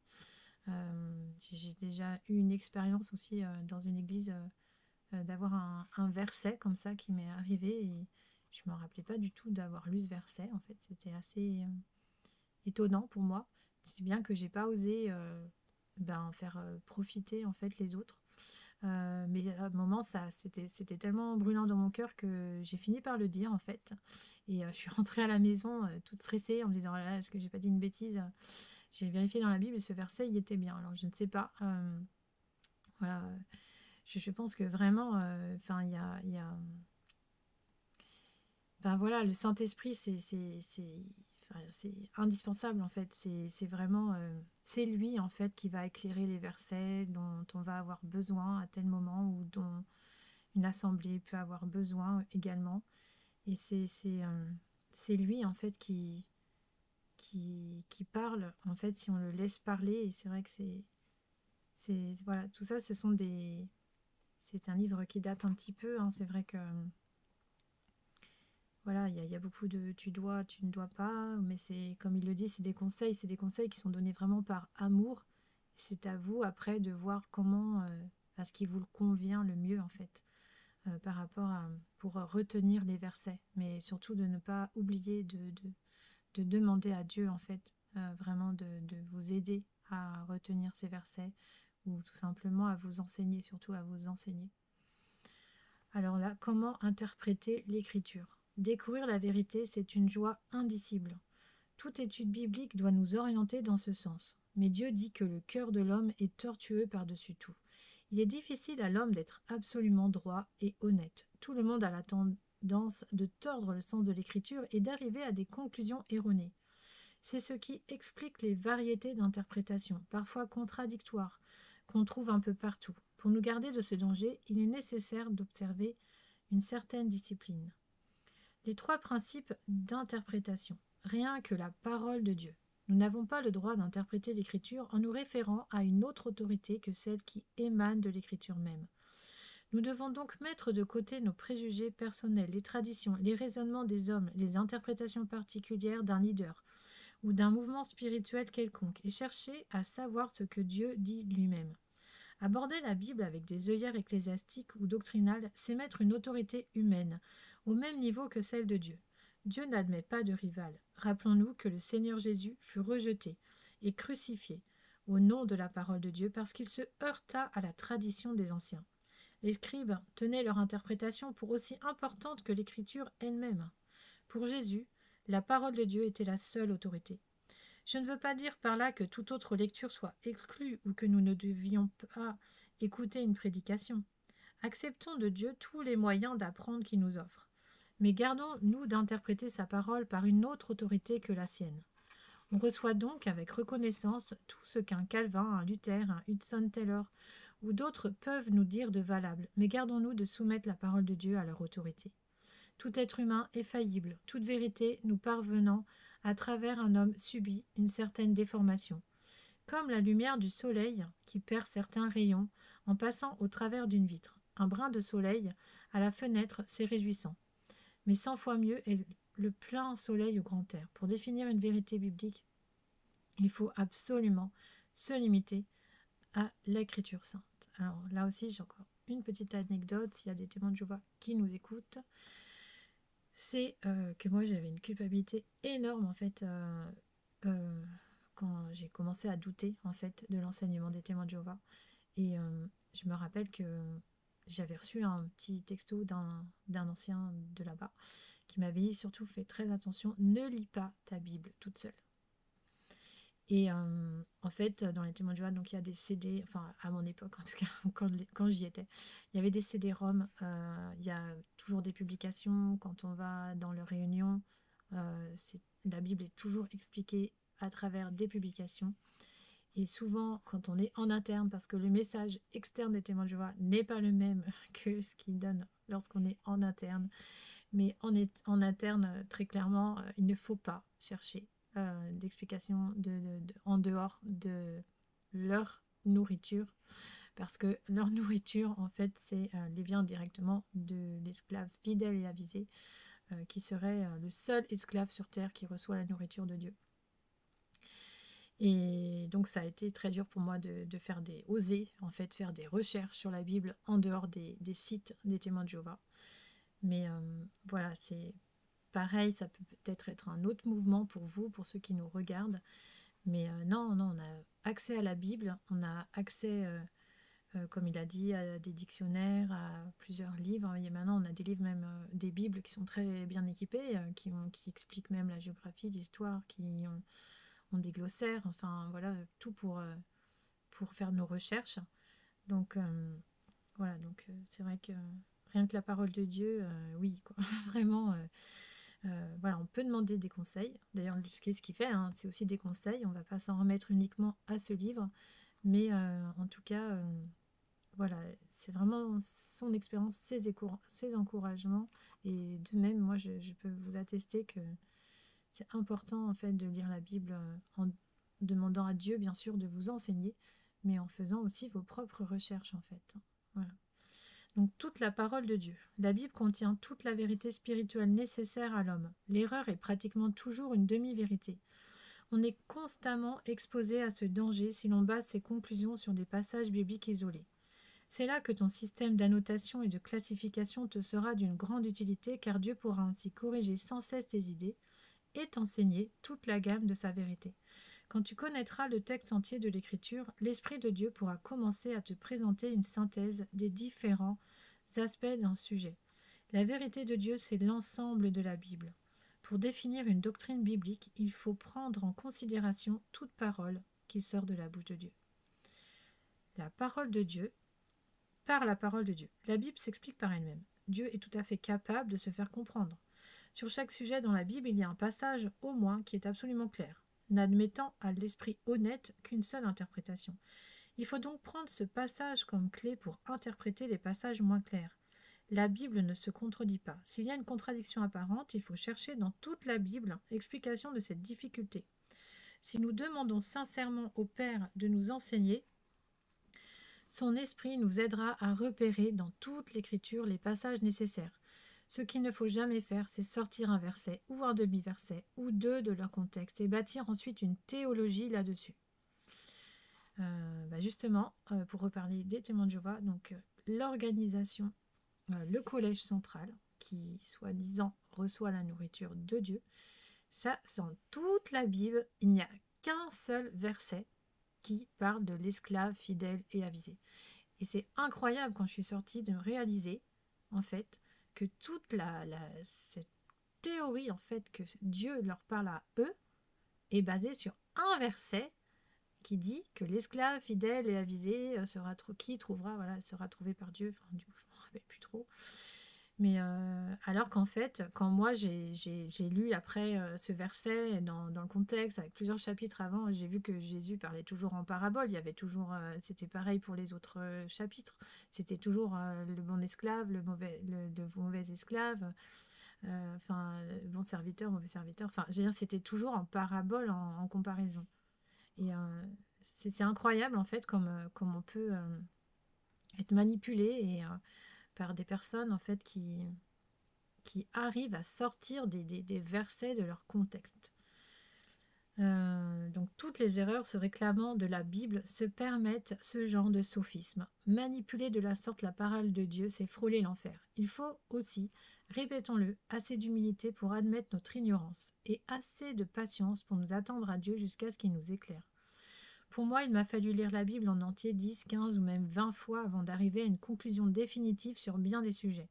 [SPEAKER 1] J'ai déjà eu une expérience aussi dans une église d'avoir un verset comme ça qui m'est arrivé, et je ne me rappelais pas du tout d'avoir lu ce verset. En fait, c'était assez étonnant pour moi. C'est bien que j'ai pas osé faire profiter en fait les autres. Mais à un moment, c'était tellement brûlant dans mon cœur que j'ai fini par le dire en fait. Et je suis rentrée à la maison toute stressée en me disant, oh là là, est-ce que j'ai pas dit une bêtise? J'ai vérifié dans la Bible et ce verset, il était bien. Alors je ne sais pas. Voilà. Je pense que vraiment, enfin, il y a enfin voilà, le Saint-Esprit, c'est indispensable en fait. C'est vraiment, c'est lui en fait qui va éclairer les versets dont on va avoir besoin à tel moment, ou dont une assemblée peut avoir besoin également. Et c'est lui en fait qui parle en fait si on le laisse parler. Et c'est vrai que voilà, tout ça, c'est un livre qui date un petit peu, hein. C'est vrai que voilà, il y a beaucoup de tu dois, tu ne dois pas, mais c'est comme il le dit, c'est des conseils qui sont donnés vraiment par amour. C'est à vous après de voir comment, à ce qui vous convient le mieux en fait, par rapport à, pour retenir les versets, mais surtout de ne pas oublier de demander à Dieu en fait, vraiment de vous aider à retenir ces versets, ou tout simplement à vous enseigner, surtout à vous enseigner. Alors là, comment interpréter l'écriture? Découvrir la vérité, c'est une joie indicible. Toute étude biblique doit nous orienter dans ce sens. Mais Dieu dit que le cœur de l'homme est tortueux par-dessus tout. Il est difficile à l'homme d'être absolument droit et honnête. Tout le monde a la tendance de tordre le sens de l'écriture et d'arriver à des conclusions erronées. C'est ce qui explique les variétés d'interprétations, parfois contradictoires, qu'on trouve un peu partout. Pour nous garder de ce danger, il est nécessaire d'observer une certaine discipline. Les 3 principes d'interprétation. Rien que la parole de Dieu. Nous n'avons pas le droit d'interpréter l'Écriture en nous référant à une autre autorité que celle qui émane de l'Écriture même. Nous devons donc mettre de côté nos préjugés personnels, les traditions, les raisonnements des hommes, les interprétations particulières d'un leader ou d'un mouvement spirituel quelconque, et chercher à savoir ce que Dieu dit lui-même. Aborder la Bible avec des œillères ecclésiastiques ou doctrinales, c'est mettre une autorité humaine au même niveau que celle de Dieu. Dieu n'admet pas de rival. Rappelons-nous que le Seigneur Jésus fut rejeté et crucifié au nom de la parole de Dieu parce qu'il se heurta à la tradition des anciens. Les scribes tenaient leur interprétation pour aussi importante que l'écriture elle-même. Pour Jésus, la parole de Dieu était la seule autorité. Je ne veux pas dire par là que toute autre lecture soit exclue ou que nous ne devions pas écouter une prédication. Acceptons de Dieu tous les moyens d'apprendre qu'il nous offre. Mais gardons-nous d'interpréter sa parole par une autre autorité que la sienne. On reçoit donc avec reconnaissance tout ce qu'un Calvin, un Luther, un Hudson Taylor ou d'autres peuvent nous dire de valable, mais gardons-nous de soumettre la parole de Dieu à leur autorité. Tout être humain est faillible, toute vérité nous parvenant à travers un homme subit une certaine déformation, comme la lumière du soleil qui perd certains rayons en passant au travers d'une vitre. Un brin de soleil à la fenêtre, c'est réjouissant. mais 100 fois mieux est le plein soleil au grand air. Pour définir une vérité biblique, il faut absolument se limiter à l'écriture sainte. Alors là aussi, j'ai encore une petite anecdote, s'il y a des témoins de Jéhovah qui nous écoutent. C'est que moi, j'avais une culpabilité énorme, en fait, quand j'ai commencé à douter, en fait, de l'enseignement des témoins de Jéhovah. Et je me rappelle que j'avais reçu un petit texto d'un ancien de là-bas qui m'avait dit, surtout fais très attention, ne lis pas ta Bible toute seule. Et en fait, dans les témoins de Jéhovah, donc il y a des CD, enfin à mon époque en tout cas, quand j'y étais, il y avait des CD-ROM, il y a toujours des publications quand on va dans leurs réunions. La Bible est toujours expliquée à travers des publications. Et souvent, quand on est en interne, parce que le message externe des témoins de Jéhovah n'est pas le même que ce qu'ils donnent lorsqu'on est en interne, mais en interne, très clairement, il ne faut pas chercher d'explications en dehors de leur nourriture, parce que leur nourriture, en fait, les vient directement de l'esclave fidèle et avisé, qui serait le seul esclave sur terre qui reçoit la nourriture de Dieu. Et donc ça a été très dur pour moi oser en fait faire des recherches sur la Bible en dehors des sites des témoins de Jéhovah. Mais voilà, c'est pareil, ça peut peut-être être un autre mouvement pour vous, pour ceux qui nous regardent. Mais non, on a accès à la Bible, on a accès, comme il a dit, à des dictionnaires, à plusieurs livres. Et maintenant, on a des livres, même des Bibles qui sont très bien équipées, qui expliquent même la géographie, l'histoire, qui ont des glossaires, enfin voilà, tout pour faire nos recherches. Donc voilà, donc c'est vrai que rien que la parole de Dieu, oui, quoi. Vraiment, voilà, on peut demander des conseils. D'ailleurs, ce qu'il fait, hein, c'est aussi des conseils. On ne va pas s'en remettre uniquement à ce livre, mais en tout cas, voilà, c'est vraiment son expérience, ses encouragements. Et de même, moi, je peux vous attester que c'est important en fait de lire la Bible en demandant à Dieu bien sûr de vous enseigner, mais en faisant aussi vos propres recherches en fait. Voilà. Donc toute la parole de Dieu. La Bible contient toute la vérité spirituelle nécessaire à l'homme. L'erreur est pratiquement toujours une demi-vérité. On est constamment exposé à ce danger si l'on base ses conclusions sur des passages bibliques isolés. C'est là que ton système d'annotation et de classification te sera d'une grande utilité, car Dieu pourra ainsi corriger sans cesse tes idées et t'enseigner toute la gamme de sa vérité. Quand tu connaîtras le texte entier de l'Écriture, l'Esprit de Dieu pourra commencer à te présenter une synthèse des différents aspects d'un sujet. La vérité de Dieu, c'est l'ensemble de la Bible. Pour définir une doctrine biblique, il faut prendre en considération toute parole qui sort de la bouche de Dieu. La parole de Dieu, par la parole de Dieu. La Bible s'explique par elle-même. Dieu est tout à fait capable de se faire comprendre. Sur chaque sujet dans la Bible, il y a un passage au moins qui est absolument clair, n'admettant à l'esprit honnête qu'une seule interprétation. Il faut donc prendre ce passage comme clé pour interpréter les passages moins clairs. La Bible ne se contredit pas. S'il y a une contradiction apparente, il faut chercher dans toute la Bible explication de cette difficulté. Si nous demandons sincèrement au Père de nous enseigner, son esprit nous aidera à repérer dans toute l'Écriture les passages nécessaires. Ce qu'il ne faut jamais faire, c'est sortir un verset ou un demi-verset ou deux de leur contexte et bâtir ensuite une théologie là-dessus. Justement, pour reparler des témoins de Jéhovah, donc l'organisation, le collège central, qui soi-disant reçoit la nourriture de Dieu, ça, c'est dans toute la Bible, il n'y a qu'un seul verset qui parle de l'esclave fidèle et avisé. Et c'est incroyable quand je suis sortie de réaliser, en fait, que toute cette théorie, en fait, que Dieu leur parle à eux, est basée sur un verset qui dit que l'esclave fidèle et avisé sera trouvé par Dieu. Enfin, du coup, je ne me rappelle plus trop. Mais alors qu'en fait, quand moi j'ai lu après ce verset dans le contexte, avec plusieurs chapitres avant, j'ai vu que Jésus parlait toujours en parabole. Il y avait toujours, c'était pareil pour les autres chapitres. C'était toujours le bon esclave, le mauvais esclave, le bon serviteur, mauvais serviteur. Enfin, je veux dire, c'était toujours en parabole, en comparaison. Et c'est incroyable en fait comme on peut être manipulé et par des personnes en fait qui qui arrivent à sortir des versets de leur contexte. Donc toutes les erreurs se réclamant de la Bible se permettent ce genre de sophisme. Manipuler de la sorte la parole de Dieu, c'est frôler l'enfer. Il faut aussi, répétons-le, assez d'humilité pour admettre notre ignorance et assez de patience pour nous attendre à Dieu jusqu'à ce qu'il nous éclaire. Pour moi, il m'a fallu lire la Bible en entier 10, 15 ou même 20 fois avant d'arriver à une conclusion définitive sur bien des sujets.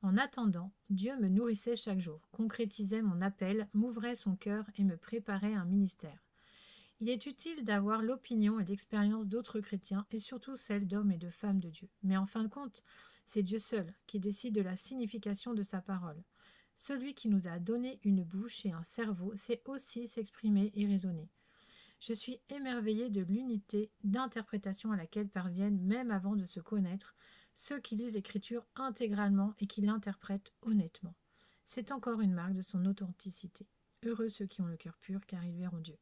[SPEAKER 1] En attendant, Dieu me nourrissait chaque jour, concrétisait mon appel, m'ouvrait son cœur et me préparait à un ministère. Il est utile d'avoir l'opinion et l'expérience d'autres chrétiens et surtout celle d'hommes et de femmes de Dieu. Mais en fin de compte, c'est Dieu seul qui décide de la signification de sa parole. Celui qui nous a donné une bouche et un cerveau sait aussi s'exprimer et raisonner. Je suis émerveillée de l'unité d'interprétation à laquelle parviennent, même avant de se connaître, ceux qui lisent l'Écriture intégralement et qui l'interprètent honnêtement. C'est encore une marque de son authenticité. Heureux ceux qui ont le cœur pur, car ils verront Dieu.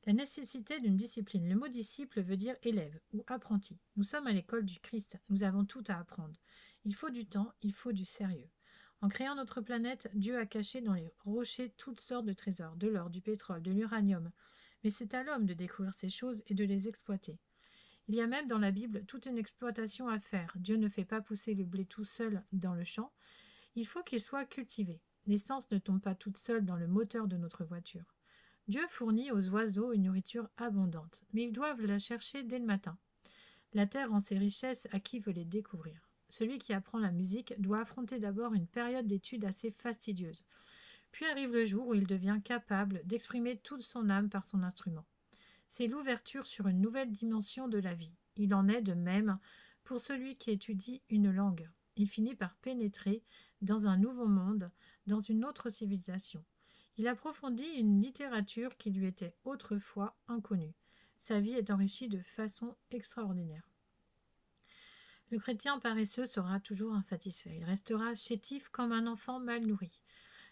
[SPEAKER 1] La nécessité d'une discipline. Le mot disciple veut dire élève ou apprenti. Nous sommes à l'école du Christ, nous avons tout à apprendre. Il faut du temps, il faut du sérieux. En créant notre planète, Dieu a caché dans les rochers toutes sortes de trésors, de l'or, du pétrole, de l'uranium. Mais c'est à l'homme de découvrir ces choses et de les exploiter. Il y a même dans la Bible toute une exploitation à faire. Dieu ne fait pas pousser le blé tout seul dans le champ. Il faut qu'il soit cultivé. L'essence ne tombe pas toute seule dans le moteur de notre voiture. Dieu fournit aux oiseaux une nourriture abondante, mais ils doivent la chercher dès le matin. La terre rend ses richesses à qui veut les découvrir. Celui qui apprend la musique doit affronter d'abord une période d'étude assez fastidieuse. Puis arrive le jour où il devient capable d'exprimer toute son âme par son instrument. C'est l'ouverture sur une nouvelle dimension de la vie. Il en est de même pour celui qui étudie une langue. Il finit par pénétrer dans un nouveau monde, dans une autre civilisation. Il approfondit une littérature qui lui était autrefois inconnue. Sa vie est enrichie de façon extraordinaire. Le chrétien paresseux sera toujours insatisfait. Il restera chétif comme un enfant mal nourri.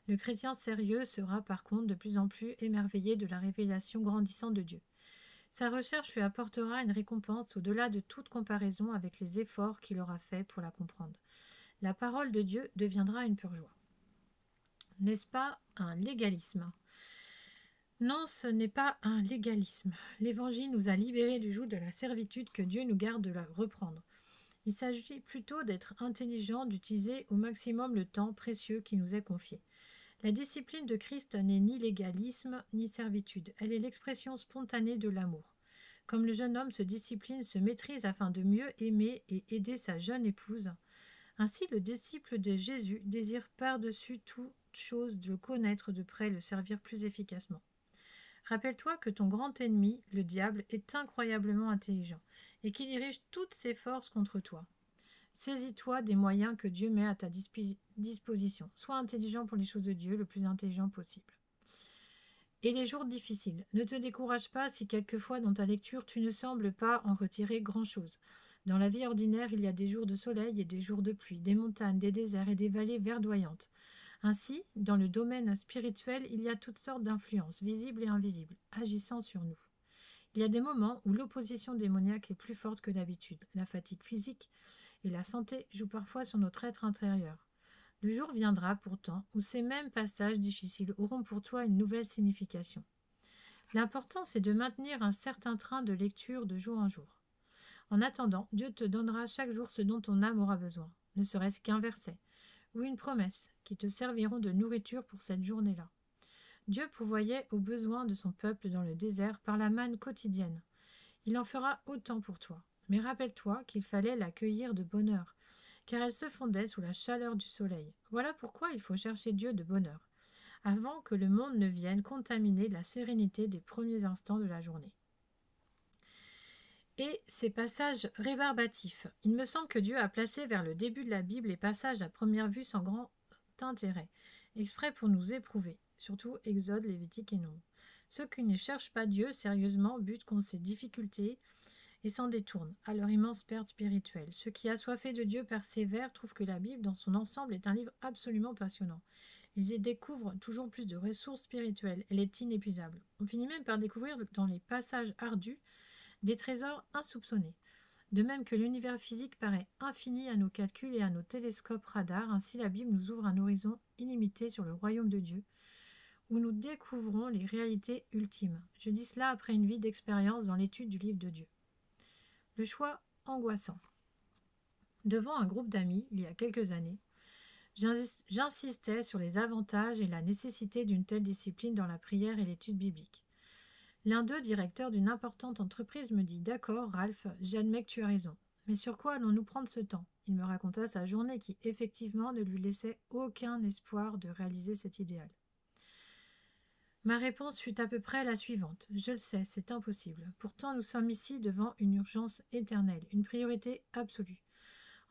[SPEAKER 1] Le chrétien sérieux sera par contre de plus en plus émerveillé de la révélation grandissante de Dieu. Sa recherche lui apportera une récompense au-delà de toute comparaison avec les efforts qu'il aura faits pour la comprendre. La parole de Dieu deviendra une pure joie. N'est-ce pas un légalisme ? Non, ce n'est pas un légalisme. L'Évangile nous a libérés du joug de la servitude que Dieu nous garde de la reprendre. Il s'agit plutôt d'être intelligent, d'utiliser au maximum le temps précieux qui nous est confié. La discipline de Christ n'est ni légalisme ni servitude, elle est l'expression spontanée de l'amour. Comme le jeune homme se discipline, se maîtrise afin de mieux aimer et aider sa jeune épouse, ainsi le disciple de Jésus désire par-dessus toute chose de le connaître de près et le servir plus efficacement. Rappelle-toi que ton grand ennemi, le diable, est incroyablement intelligent et qu'il dirige toutes ses forces contre toi. Saisis-toi des moyens que Dieu met à ta disposition. Sois intelligent pour les choses de Dieu, le plus intelligent possible. Et les jours difficiles. Ne te décourage pas si quelquefois dans ta lecture tu ne sembles pas en retirer grand-chose. Dans la vie ordinaire, il y a des jours de soleil et des jours de pluie, des montagnes, des déserts et des vallées verdoyantes. Ainsi, dans le domaine spirituel, il y a toutes sortes d'influences, visibles et invisibles, agissant sur nous. Il y a des moments où l'opposition démoniaque est plus forte que d'habitude. La fatigue physique et la santé jouent parfois sur notre être intérieur. Le jour viendra pourtant où ces mêmes passages difficiles auront pour toi une nouvelle signification. L'important, c'est de maintenir un certain train de lecture de jour en jour. En attendant, Dieu te donnera chaque jour ce dont ton âme aura besoin, ne serait-ce qu'un verset ou une promesse qui te serviront de nourriture pour cette journée-là. Dieu pourvoyait aux besoins de son peuple dans le désert par la manne quotidienne. Il en fera autant pour toi. Mais rappelle-toi qu'il fallait l'accueillir de bonne heure, car elle se fondait sous la chaleur du soleil. Voilà pourquoi il faut chercher Dieu de bonne heure, avant que le monde ne vienne contaminer la sérénité des premiers instants de la journée. Et ces passages rébarbatifs. Il me semble que Dieu a placé vers le début de la Bible les passages à première vue sans grand intérêt, exprès pour nous éprouver, surtout Exode, Lévitique et Nombre. Ceux qui ne cherchent pas Dieu sérieusement butent contre ses difficultés et s'en détournent à leur immense perte spirituelle. Ceux qui assoiffés de Dieu persévèrent trouvent que la Bible dans son ensemble est un livre absolument passionnant. Ils y découvrent toujours plus de ressources spirituelles. Elle est inépuisable. On finit même par découvrir dans les passages ardus des trésors insoupçonnés. De même que l'univers physique paraît infini à nos calculs et à nos télescopes radars, ainsi la Bible nous ouvre un horizon illimité sur le royaume de Dieu, où nous découvrons les réalités ultimes. Je dis cela après une vie d'expérience dans l'étude du livre de Dieu. Le choix angoissant. Devant un groupe d'amis, il y a quelques années, j'insistais sur les avantages et la nécessité d'une telle discipline dans la prière et l'étude biblique. L'un d'eux, directeur d'une importante entreprise, me dit « D'accord, Ralph, j'admets que tu as raison. Mais sur quoi allons-nous prendre ce temps ?» Il me raconta sa journée qui, effectivement, ne lui laissait aucun espoir de réaliser cet idéal. Ma réponse fut à peu près la suivante. Je le sais, c'est impossible. Pourtant, nous sommes ici devant une urgence éternelle, une priorité absolue.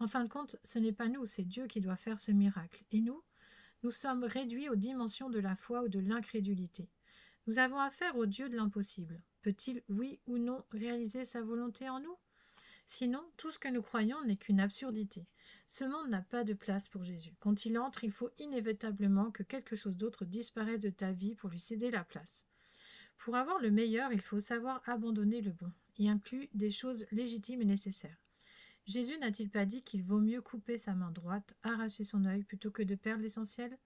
[SPEAKER 1] En fin de compte, ce n'est pas nous, c'est Dieu qui doit faire ce miracle. Et nous sommes réduits aux dimensions de la foi ou de l'incrédulité. Nous avons affaire au Dieu de l'impossible. Peut-il, oui ou non, réaliser sa volonté en nous? Sinon, tout ce que nous croyons n'est qu'une absurdité. Ce monde n'a pas de place pour Jésus. Quand il entre, il faut inévitablement que quelque chose d'autre disparaisse de ta vie pour lui céder la place. Pour avoir le meilleur, il faut savoir abandonner le bon, y inclut des choses légitimes et nécessaires. Jésus n'a-t-il pas dit qu'il vaut mieux couper sa main droite, arracher son œil, plutôt que de perdre l'essentiel ?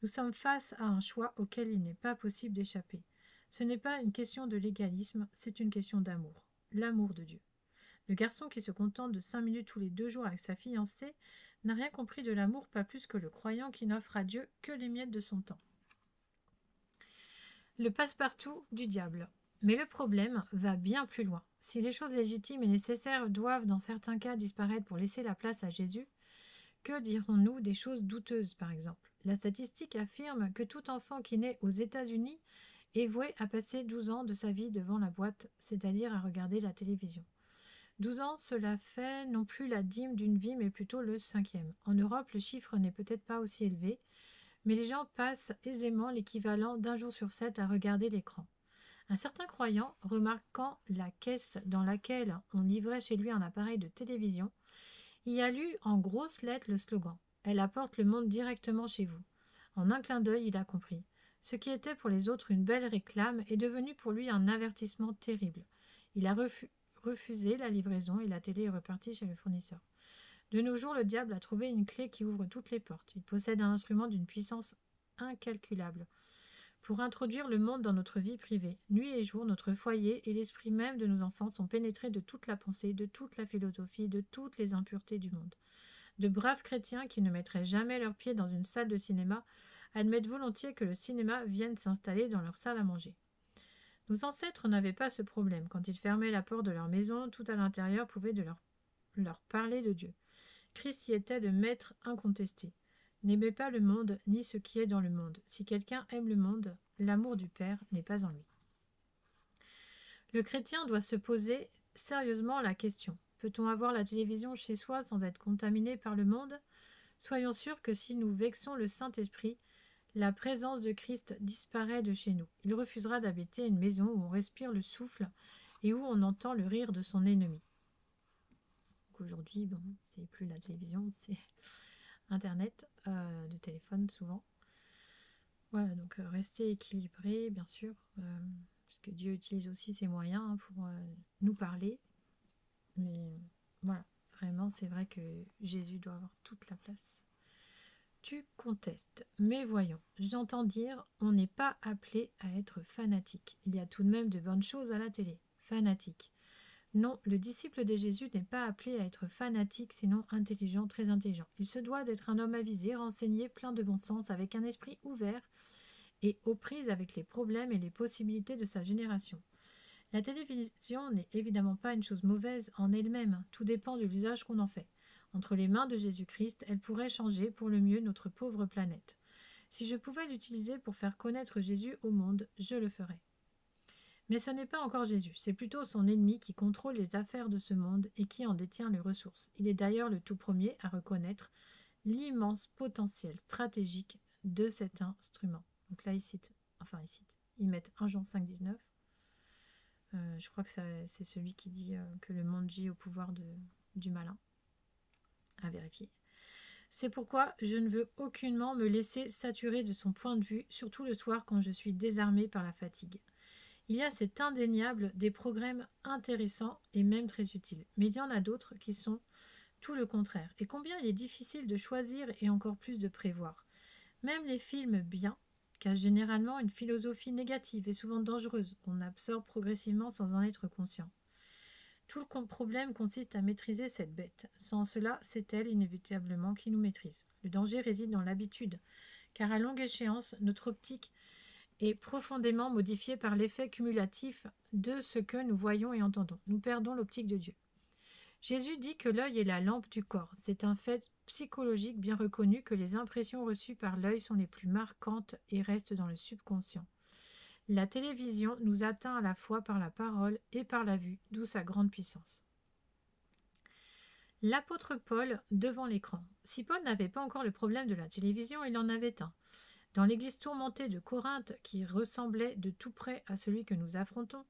[SPEAKER 1] Nous sommes face à un choix auquel il n'est pas possible d'échapper. Ce n'est pas une question de légalisme, c'est une question d'amour. L'amour de Dieu. Le garçon qui se contente de 5 minutes tous les 2 jours avec sa fiancée n'a rien compris de l'amour, pas plus que le croyant qui n'offre à Dieu que les miettes de son temps. Le passe-partout du diable. Mais le problème va bien plus loin. Si les choses légitimes et nécessaires doivent dans certains cas disparaître pour laisser la place à Jésus, que dirons-nous des choses douteuses par exemple? La statistique affirme que tout enfant qui naît aux États-Unis est voué à passer 12 ans de sa vie devant la boîte, c'est-à-dire à regarder la télévision. 12 ans, cela fait non plus la dîme d'une vie, mais plutôt le 5e. En Europe, le chiffre n'est peut-être pas aussi élevé, mais les gens passent aisément l'équivalent d'un jour sur 7 à regarder l'écran. Un certain croyant, remarquant la caisse dans laquelle on livrait chez lui un appareil de télévision, y a lu en grosses lettres le slogan « Elle apporte le monde directement chez vous ». En un clin d'œil, il a compris. Ce qui était pour les autres une belle réclame est devenu pour lui un avertissement terrible. Il a refusé la livraison et la télé est repartie chez le fournisseur. De nos jours, le diable a trouvé une clé qui ouvre toutes les portes. Il possède un instrument d'une puissance incalculable pour introduire le monde dans notre vie privée. Nuit et jour, notre foyer et l'esprit même de nos enfants sont pénétrés de toute la pensée, de toute la philosophie, de toutes les impuretés du monde. De braves chrétiens qui ne mettraient jamais leurs pieds dans une salle de cinéma admettent volontiers que le cinéma vienne s'installer dans leur salle à manger. Nos ancêtres n'avaient pas ce problème. Quand ils fermaient la porte de leur maison, tout à l'intérieur pouvait leur parler de Dieu. Christ y était le maître incontesté. N'aimez pas le monde, ni ce qui est dans le monde. Si quelqu'un aime le monde, l'amour du Père n'est pas en lui. Le chrétien doit se poser sérieusement la question. Peut-on avoir la télévision chez soi sans être contaminé par le monde? Soyons sûrs que si nous vexons le Saint-Esprit, la présence de Christ disparaît de chez nous. Il refusera d'habiter une maison où on respire le souffle et où on entend le rire de son ennemi. Aujourd'hui, c'est plus la télévision, c'est Internet, de téléphone souvent. Voilà, donc rester équilibré, bien sûr, parce que Dieu utilise aussi ses moyens pour nous parler. Mais voilà, vraiment, c'est vrai que Jésus doit avoir toute la place. Tu contestes, mais voyons, j'entends dire, on n'est pas appelé à être fanatique. Il y a tout de même de bonnes choses à la télé. Fanatique. Non, le disciple de Jésus n'est pas appelé à être fanatique, sinon intelligent, très intelligent. Il se doit d'être un homme avisé, renseigné, plein de bon sens, avec un esprit ouvert et aux prises avec les problèmes et les possibilités de sa génération. La télévision n'est évidemment pas une chose mauvaise en elle-même, tout dépend de l'usage qu'on en fait. Entre les mains de Jésus-Christ, elle pourrait changer pour le mieux notre pauvre planète. Si je pouvais l'utiliser pour faire connaître Jésus au monde, je le ferais. Mais ce n'est pas encore Jésus, c'est plutôt son ennemi qui contrôle les affaires de ce monde et qui en détient les ressources. Il est d'ailleurs le tout premier à reconnaître l'immense potentiel stratégique de cet instrument. Donc là, ils mettent 1 Jean 5, 19. Je crois que c'est celui qui dit que le monde gît au pouvoir du malin. À vérifier. C'est pourquoi je ne veux aucunement me laisser saturer de son point de vue, surtout le soir quand je suis désarmée par la fatigue. Il y a, c'est indéniable, des programmes intéressants et même très utiles. Mais il y en a d'autres qui sont tout le contraire. Et combien il est difficile de choisir et encore plus de prévoir. Même les films bien cachent généralement une philosophie négative et souvent dangereuse qu'on absorbe progressivement sans en être conscient. Tout le problème consiste à maîtriser cette bête. Sans cela, c'est elle inévitablement qui nous maîtrise. Le danger réside dans l'habitude, car à longue échéance, notre optique est profondément modifiée par l'effet cumulatif de ce que nous voyons et entendons. Nous perdons l'optique de Dieu. Jésus dit que l'œil est la lampe du corps. C'est un fait psychologique bien reconnu que les impressions reçues par l'œil sont les plus marquantes et restent dans le subconscient. La télévision nous atteint à la fois par la parole et par la vue, d'où sa grande puissance. L'apôtre Paul devant l'écran. Si Paul n'avait pas encore le problème de la télévision, il en avait un. Dans l'église tourmentée de Corinthe, qui ressemblait de tout près à celui que nous affrontons,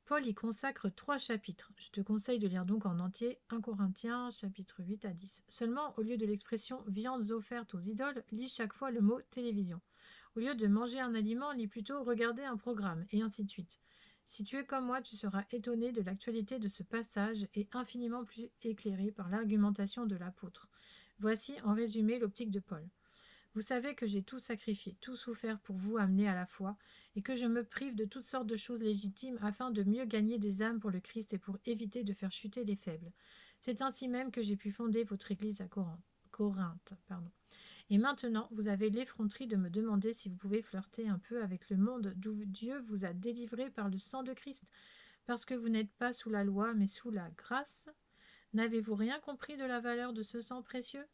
[SPEAKER 1] Paul y consacre 3 chapitres. Je te conseille de lire donc en entier 1 Corinthiens, chapitre 8 à 10. Seulement, au lieu de l'expression « viandes offertes aux idoles », lis chaque fois le mot « télévision ». Au lieu de manger un aliment, lis plutôt « regarder un programme » et ainsi de suite. Si tu es comme moi, tu seras étonné de l'actualité de ce passage et infiniment plus éclairé par l'argumentation de l'apôtre. Voici en résumé l'optique de Paul. Vous savez que j'ai tout sacrifié, tout souffert pour vous amener à la foi, et que je me prive de toutes sortes de choses légitimes afin de mieux gagner des âmes pour le Christ et pour éviter de faire chuter les faibles. C'est ainsi même que j'ai pu fonder votre église à Corinthe. Et maintenant, vous avez l'effronterie de me demander si vous pouvez flirter un peu avec le monde d'où Dieu vous a délivré par le sang de Christ, parce que vous n'êtes pas sous la loi, mais sous la grâce. N'avez-vous rien compris de la valeur de ce sang précieux ?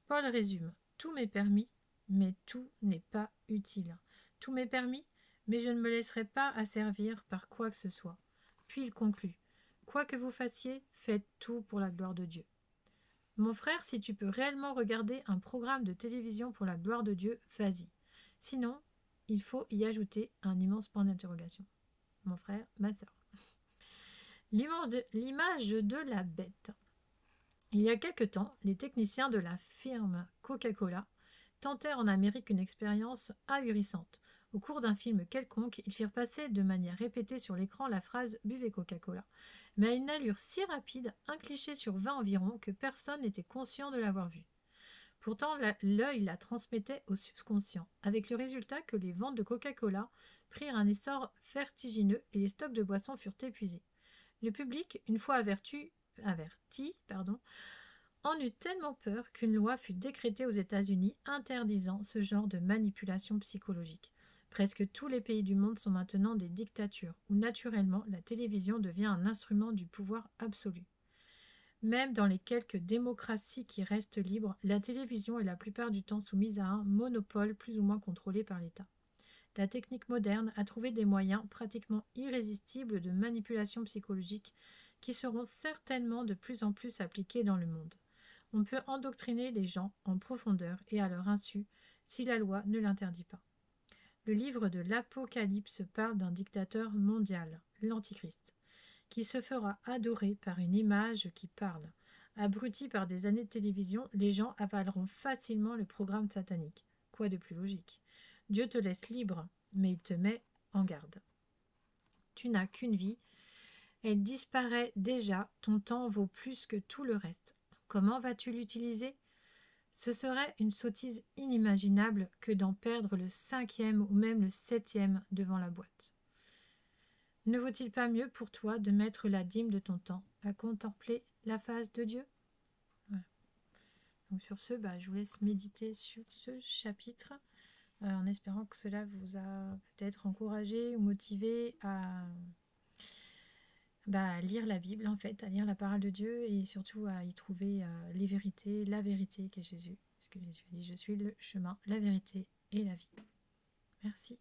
[SPEAKER 1] Paul résume. Tout m'est permis, mais tout n'est pas utile. Tout m'est permis, mais je ne me laisserai pas asservir par quoi que ce soit. Puis il conclut. Quoi que vous fassiez, faites tout pour la gloire de Dieu. Mon frère, si tu peux réellement regarder un programme de télévision pour la gloire de Dieu, vas-y. Sinon, il faut y ajouter un immense point d'interrogation. Mon frère, ma sœur. L'image de la bête. Il y a quelque temps, les techniciens de la firme Coca-Cola tentèrent en Amérique une expérience ahurissante. Au cours d'un film quelconque, ils firent passer de manière répétée sur l'écran la phrase « Buvez Coca-Cola », mais à une allure si rapide, un cliché sur 20 environ, que personne n'était conscient de l'avoir vu. Pourtant, l'œil la transmettait au subconscient, avec le résultat que les ventes de Coca-Cola prirent un essor vertigineux et les stocks de boissons furent épuisés. Le public, une fois averti, en eut tellement peur qu'une loi fut décrétée aux États-Unis interdisant ce genre de manipulation psychologique. Presque tous les pays du monde sont maintenant des dictatures où naturellement la télévision devient un instrument du pouvoir absolu. Même dans les quelques démocraties qui restent libres, la télévision est la plupart du temps soumise à un monopole plus ou moins contrôlé par l'État. La technique moderne a trouvé des moyens pratiquement irrésistibles de manipulation psychologique qui seront certainement de plus en plus appliqués dans le monde. On peut endoctriner les gens en profondeur et à leur insu si la loi ne l'interdit pas. Le livre de l'Apocalypse parle d'un dictateur mondial, l'Antichrist, qui se fera adorer par une image qui parle. Abrutis par des années de télévision, les gens avaleront facilement le programme satanique. Quoi de plus logique ? Dieu te laisse libre, mais il te met en garde. Tu n'as qu'une vie. Elle disparaît déjà, ton temps vaut plus que tout le reste. Comment vas-tu l'utiliser ? Ce serait une sottise inimaginable que d'en perdre le 5e ou même le 7e devant la boîte. Ne vaut-il pas mieux pour toi de mettre la dîme de ton temps à contempler la face de Dieu ? Voilà. Donc sur ce, je vous laisse méditer sur ce chapitre en espérant que cela vous a peut-être encouragé ou motivé à lire la Bible en fait, à lire la parole de Dieu et surtout à y trouver les vérités, la vérité qu'est Jésus. Parce que Jésus dit « Je suis le chemin, la vérité et la vie ». Merci.